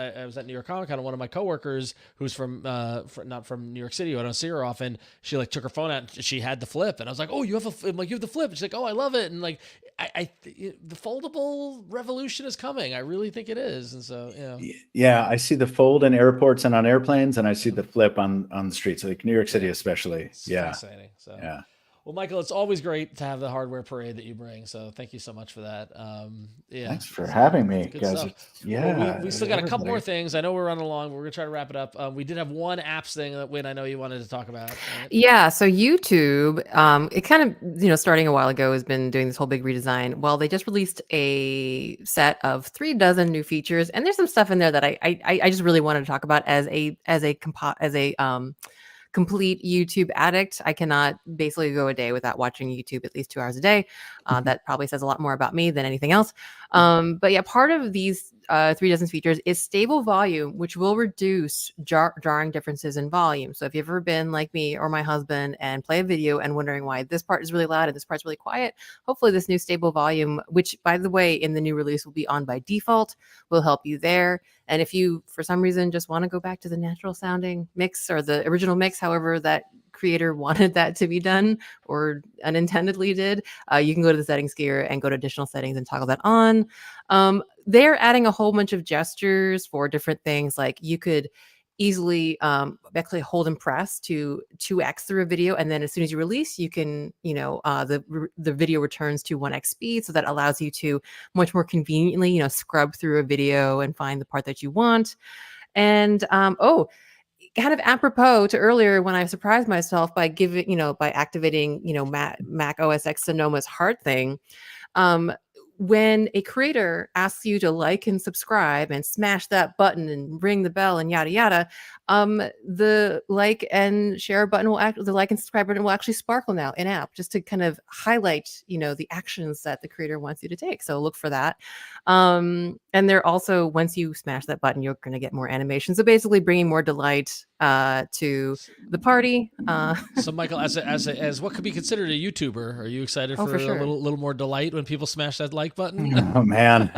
New York Comic Con, and one of my coworkers who's not from New York City, who I don't see her often, she like took her phone out and she had the flip, and I was like, oh, you have you have the flip. And she's like, oh, I love it. And like, the foldable revolution is coming. I really think it is. And so, yeah, I see the fold in airports and on airplanes, and I see the flip on the streets, like New York City, especially. It's fascinating. So, yeah. Well, Michael, it's always great to have the hardware parade that you bring. So thank you so much for that. Thanks for having me, guys. Well, we still got a couple more things. I know we're running along, but we're going to try to wrap it up. We did have one apps thing that Wynn, I know you wanted to talk about. Right? Yeah. So YouTube, it kind of, starting a while ago, has been doing this whole big redesign. Well, they just released a set of 36 new features, and there's some stuff in there that I just really wanted to talk about as a complete YouTube addict. I cannot basically go a day without watching YouTube at least 2 hours a day. That probably says a lot more about me than anything else. But yeah, part of these 36 features is stable volume, which will reduce jarring differences in volume. So if you've ever been like me or my husband and play a video and wondering why this part is really loud and this part's really quiet, hopefully this new stable volume, which by the way, in the new release will be on by default, will help you there. And if you, for some reason, just want to go back to the natural sounding mix or the original mix, however that creator wanted that to be done or unintendedly did, you can go to the settings gear and go to additional settings and toggle that on. They're adding a whole bunch of gestures for different things. Like you could easily actually hold and press to 2x through a video, and then as soon as you release, you can, the video returns to 1x speed, so that allows you to much more conveniently, scrub through a video and find the part that you want. And kind of apropos to earlier when I surprised myself by activating, Mac OS X Sonoma's heart thing. When a creator asks you to like and subscribe and smash that button and ring the bell and yada yada, the like and share button the like and subscribe button will actually sparkle now in app, just to kind of highlight, the actions that the creator wants you to take. So look for that. And they're also, once you smash that button, you're going to get more animation. So basically bringing more delight to the party. So Michael, as what could be considered a YouTuber, are you excited for sure. a little more delight when people smash that like button? Oh man,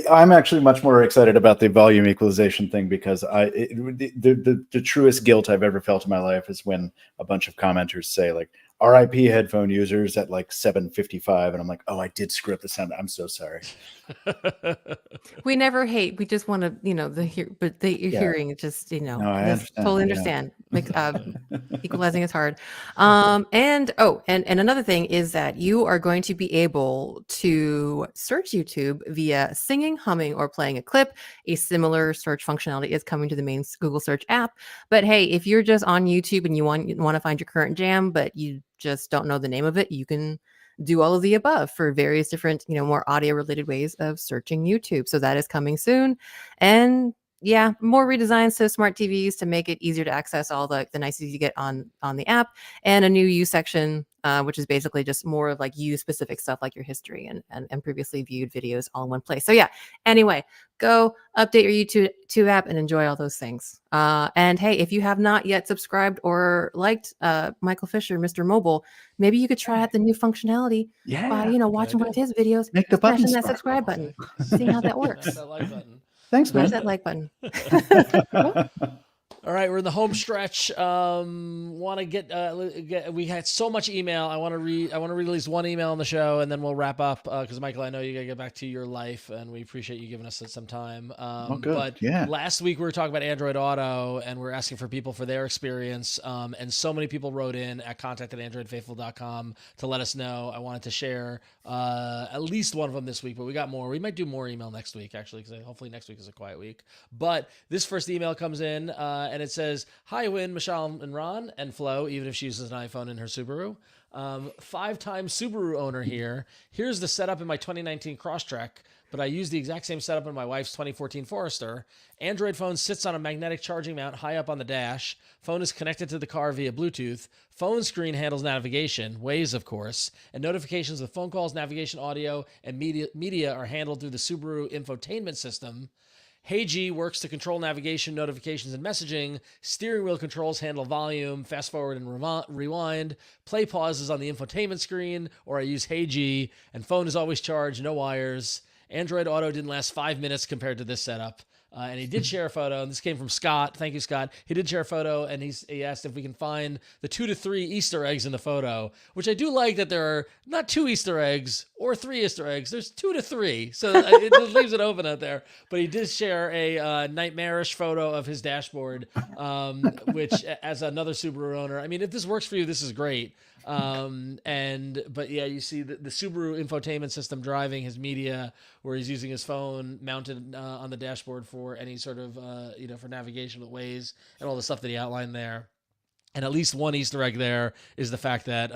I'm actually much more excited about the volume equalization thing, because the truest guilt I've ever felt in my life is when a bunch of commenters say like RIP headphone users at like 755, and I'm like, oh, I did screw up the sound. I'm so sorry. We never hate. We just want to, hearing just, No, I understand. Totally understand. Equalizing is hard. And another thing is that you are going to be able to search YouTube via singing, humming, or playing a clip. A similar search functionality is coming to the main Google search app. But hey, if you're just on YouTube and you want to find your current jam, but you just don't know the name of it, you can do all of the above for various different, more audio related ways of searching YouTube. So that is coming soon. And yeah, more redesigns to smart TVs to make it easier to access all the niceties you get on the app, and a new You section, which is basically just more of like You specific stuff, like your history and previously viewed videos all in one place. So yeah, anyway, go update your YouTube app and enjoy all those things. And hey, if you have not yet subscribed or liked Michael Fisher, Mr. Mobile, maybe you could try out the new functionality by watching one of his videos, Make the button smashing that subscribe button, see how that works. That like button. Thanks, man. Smash that like button. All right, we're in the home stretch. Want to get? We had so much email. I want to read at least one email on the show, and then we'll wrap up. Because Michael, I know you gotta get back to your life, and we appreciate you giving us some time. Good. But Yeah. last week we were talking about Android Auto, and we're asking for people for their experience. And so many people wrote in at contact@androidfaithful.com to let us know. I wanted to share at least one of them this week, but we got more. We might do more email next week, actually, because hopefully next week is a quiet week. But this first email comes in. And it says, "Hi, Huyen, Mishaal, and Ron, and Flo," even if she uses an iPhone in her Subaru. 5-time Subaru owner here. Here's the setup in my 2019 Crosstrek, but I use the exact same setup in my wife's 2014 Forester. Android phone sits on a magnetic charging mount high up on the dash. Phone is connected to the car via Bluetooth. Phone screen handles navigation, Waze, of course, and notifications of phone calls, navigation, audio, and media are handled through the Subaru infotainment system. HeyG works to control navigation, notifications, and messaging. Steering wheel controls handle volume, fast forward and rewind. Play pause is on the infotainment screen, or I use HeyG, and phone is always charged, no wires. Android Auto didn't last 5 minutes compared to this setup. And he did share a photo, and this came from Scott. Thank you, Scott. He did share a photo, and he asked if we can find the 2 to 3 Easter eggs in the photo, which I do like that there are not 2 Easter eggs or 3 Easter eggs. There's 2 to 3, so it just leaves it open out there. But he did share a nightmarish photo of his dashboard, which, as another Subaru owner, I mean, if this works for you, this is great. But yeah, you see the Subaru infotainment system driving his media, where he's using his phone mounted on the dashboard for any sort of for navigation with Waze and all the stuff that he outlined there. And at least one Easter egg there is the fact that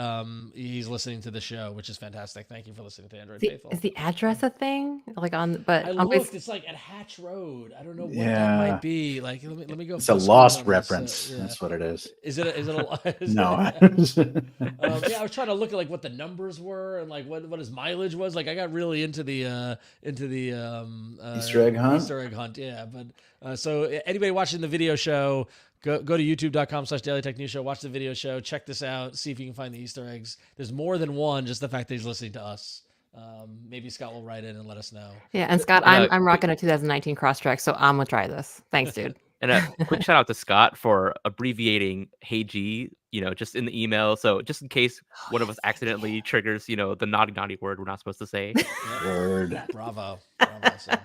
he's listening to the show, which is fantastic. Thank you for listening to Android Faithful. Is the address a thing? Like I looked. It's like at Hatch Road. I don't know what that might be. Like, let me go. It's a Lost reference. Yeah. That's what it is. Is it? No. Yeah, I was trying to look at like what the numbers were and like what his mileage was. Like, I got really into the Easter egg hunt. Easter egg hunt. Yeah, but so anybody watching the video show, Go to youtube.com/dailytechnewsshow, watch the video show, check this out, see if you can find the Easter eggs. There's more than one, just the fact that he's listening to us. Maybe Scott will write in and let us know. Yeah, and Scott, I'm rocking a 2019 Crosstrek, so I'm gonna try this. Thanks, dude. And a quick shout out to Scott for abbreviating "Hey G," just in the email. So just in case one of us accidentally triggers, the naughty word we're not supposed to say. Word. Bravo. Son.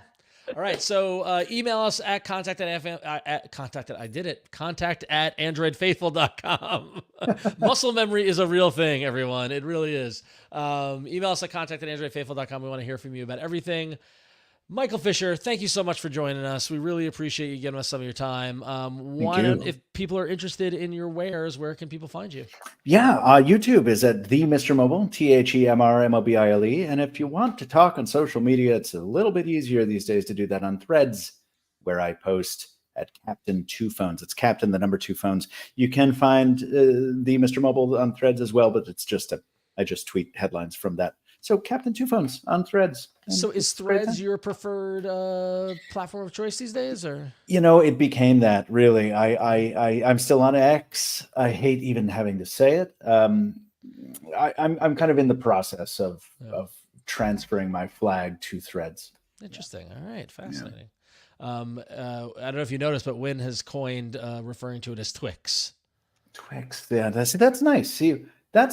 All right, so email us at contact at androidfaithful.com. Muscle memory is a real thing, everyone. It really is. Email us at contact at androidfaithful.com. We want to hear from you about everything. Michael Fisher, thank you so much for joining us. We really appreciate you giving us some of your time. If people are interested in your wares, where can people find you? Yeah, YouTube is at the Mr. Mobile, TheMrMobile. And if you want to talk on social media, it's a little bit easier these days to do that on Threads, where I post at Captain 2 Phones. It's Captain, the number 2 Phones. You can find the Mr. Mobile on Threads as well, but it's just I just tweet headlines from that. So Captain 2 Phones on Threads. So is Threads your preferred platform of choice these days, or? It became that, really. I'm still on X. I hate even having to say it. I'm kind of in the process of transferring my flag to Threads. Interesting. All right, fascinating. Yeah. I don't know if you noticed, but Win has coined referring to it as Twix. Twix, yeah. That's nice. See, it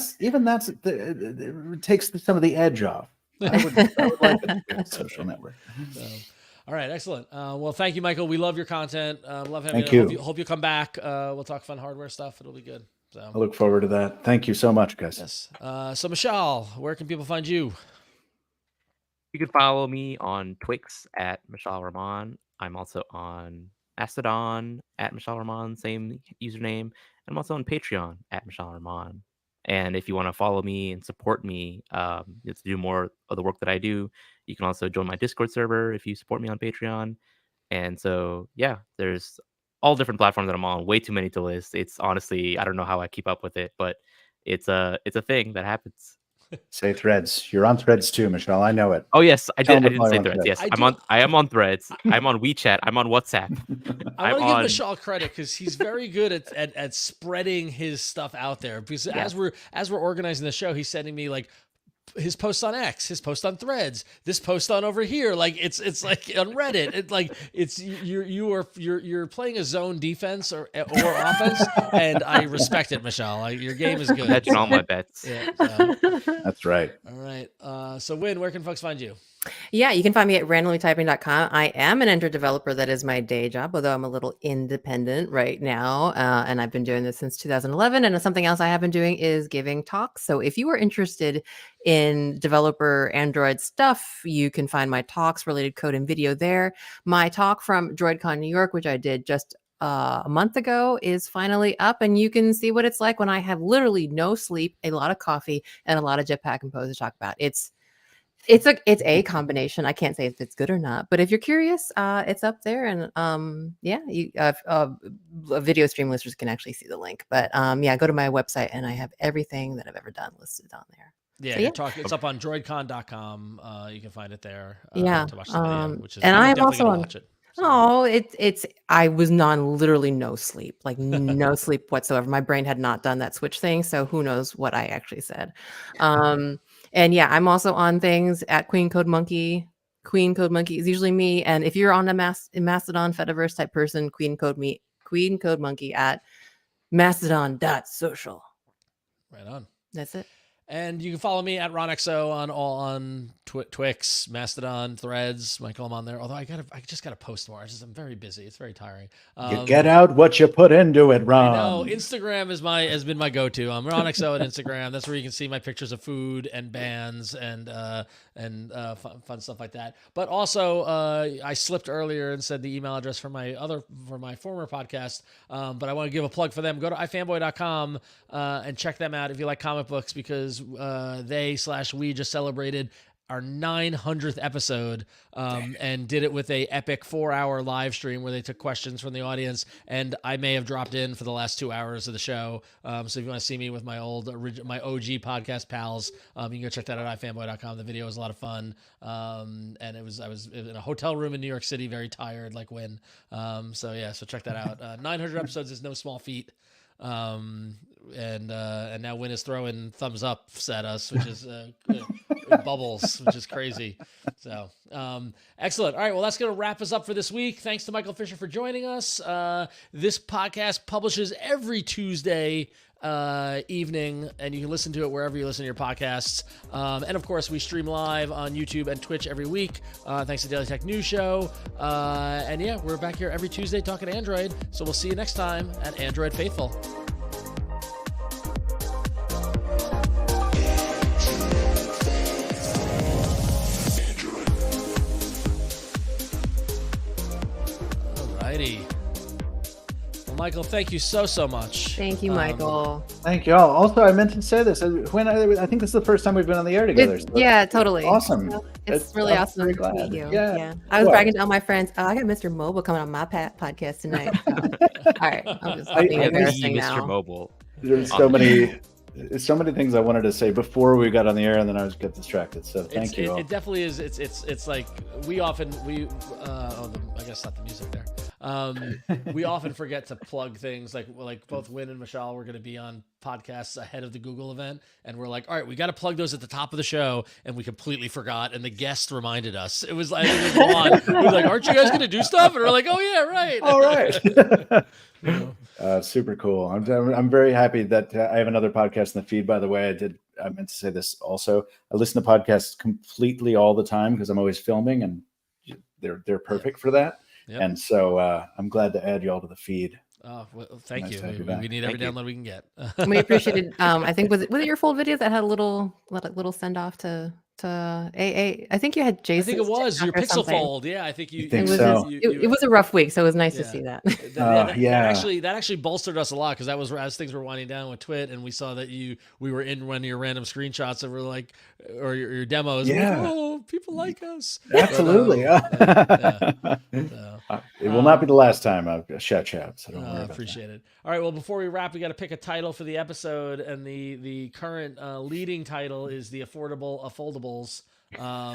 takes some of the edge off. I would like a social network. So, all right, excellent. Well, thank you, Michael. We love your content. Love having thank you. you. Hope you come back. We'll talk fun hardware stuff. It'll be good. So I look forward to that. Thank you so much, guys. Yes. So Mishaal, where can people find you? You can follow me on Twix at Mishaal Rahman. I'm also on Mastodon at Mishaal Rahman, same username. And I'm also on Patreon at Mishaal Rahman. And if you want to follow me and support me to do more of the work that I do, you can also join my Discord server if you support me on Patreon. And so, yeah, there's all different platforms that I'm on. Way too many to list. It's honestly, I don't know how I keep up with it, but it's a thing that happens. Say Threads. You're on Threads too, Mishaal. I know it. Oh yes, I didn't say Threads. Yes, I am on Threads. I'm on WeChat. I'm on WhatsApp. I want to give Mishaal credit because he's very good at spreading his stuff out there. Because as we're organizing the show, he's sending me like his post on X, his post on Threads, this post on over here. Like it's like on Reddit. It like it's you're playing a zone defense or offense, and I respect it, Mishaal. Your game is good. Hedging all my bets. Yeah, that's right. All right. So Win, where can folks find you? Yeah, you can find me at randomlytyping.com. I am an Android developer. That is my day job, although I'm a little independent right now. And I've been doing this since 2011. And something else I have been doing is giving talks. So if you are interested in developer Android stuff, you can find my talks, related code and video there. My talk from DroidCon New York, which I did just a month ago, is finally up, and you can see what it's like when I have literally no sleep, a lot of coffee, and a lot of Jetpack Compose to talk about. It's a combination. I can't say if it's good or not, but if you're curious, it's up there. And video stream listeners can actually see the link. But go to my website and I have everything that I've ever done listed on there. Yeah, so it's up on droidcon.com. You can find it there. To watch the video, which is and I'm also on. Watch it. So. Oh, it's. I was literally no sleep, like no sleep whatsoever. My brain had not done that switch thing, so who knows what I actually said. And yeah, I'm also on things at Queen Code Monkey. Queen Code Monkey is usually me. And if you're on a Mastodon Fediverse type person, Queen Code Monkey at mastodon.social. Right on. That's it. And you can follow me at RonXO on Twix, Mastodon, Threads. Michael, I'm on there. Although I just gotta post more. I'm very busy. It's very tiring. You get out what you put into it, Ron. No, Instagram has been my go-to. I'm RonXO at Instagram. That's where you can see my pictures of food and bands and fun stuff like that. But also, I slipped earlier and said the email address for my former podcast. But I want to give a plug for them. Go to ifanboy.com and check them out if you like comic books, because we just celebrated our 900th episode and did it with a epic 4-hour live stream where they took questions from the audience, and I may have dropped in for the last 2 hours of the show. So if you want to see me with my OG podcast pals, you can go check that out at ifanboy.com. The video was a lot of fun, and I was in a hotel room in New York City, very tired, like Win. So check that out. 900 episodes is no small feat. And now Win is throwing thumbs up at us, which is bubbles, which is crazy. So excellent. All right, well, that's going to wrap us up for this week. Thanks to Michael Fisher for joining us. This podcast publishes every Tuesday evening, and you can listen to it wherever you listen to your podcasts. And of course, we stream live on YouTube and Twitch every week. Thanks to Daily Tech News Show. And yeah, we're back here every Tuesday talking Android. So we'll see you next time at Android Faithful. Alrighty. Well, Michael, thank you so much. Thank you, Michael. Thank you all. Also, I meant to say this when I think this is the first time we've been on the air together. So Yeah, totally. awesome. It's really I'm awesome very to glad. meet you. Yeah. I was What? bragging to all my friends. Oh, I got Mr. Mobile coming on my podcast tonight. So. All right, I'm just being And embarrassing Mr. now. Mobile. There's so many things I wanted to say before we got on the air, and then I was get distracted. So thank you all. It definitely is. It's like I guess not the music there. We often forget to plug things like both Win and Mishaal were going to be on podcasts ahead of the Google event, and we're like, all right, we got to plug those at the top of the show, and we completely forgot, and the guest reminded us. It was like, we were like, aren't you guys going to do stuff? And we're like, oh yeah, right. All right. Super cool. I'm very happy that I have another podcast in the feed. By the way, I meant to say this also. I listen to podcasts completely all the time because I'm always filming, and they're perfect for that. Yep. And so I'm glad to add y'all to the feed. Oh, well, thank Nice you. to have you We back. need every download we can get. We appreciated. I think was it your full video that had a little send off to AA? I think you had I Jason. think it was your Pixel Fold. Yeah, I think you. think It was, so. it was a rough week, so it was nice to Yeah. see that. That actually bolstered us a lot because that was as things were winding down with Twit, and we saw that we were in one of your random screenshots and we're like, or your demos. Yeah. Like, oh, people like us. Absolutely. It will not be the last time I've shout. So don't worry about Appreciate it. All right. Well, before we wrap, we got to pick a title for the episode, and the current leading title is the affordable foldables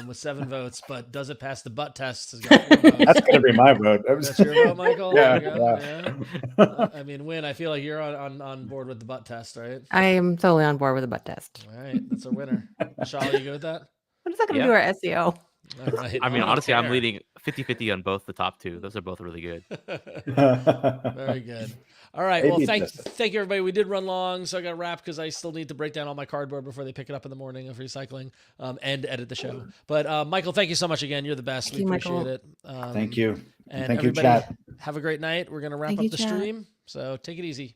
with 7 votes. But does it pass the butt test? Has got 4 votes. That's going to be my vote. That's your vote, Michael. Yeah, There you go. yeah. I mean, Win, I feel like you're on board with the butt test, right? I am totally on board with the butt test. All right, that's a winner. Mishaal, you good with that? What is that going to Yeah. do our SEO? All right. I mean, don't honestly, I'm care. leading 50-50 on both the top two. Those are both really good. Very good. All right. Well, A/B thank test. you, everybody. We did run long, so I got to wrap because I still need to break down all my cardboard before they pick it up in the morning of recycling and edit the show. But Michael, thank you so much again. You're the best. Thank We you, appreciate Michael. it. Thank you. And Thank you, everybody, chat. have a great night. We're going to wrap Thank up you, the chat. stream. So take it easy.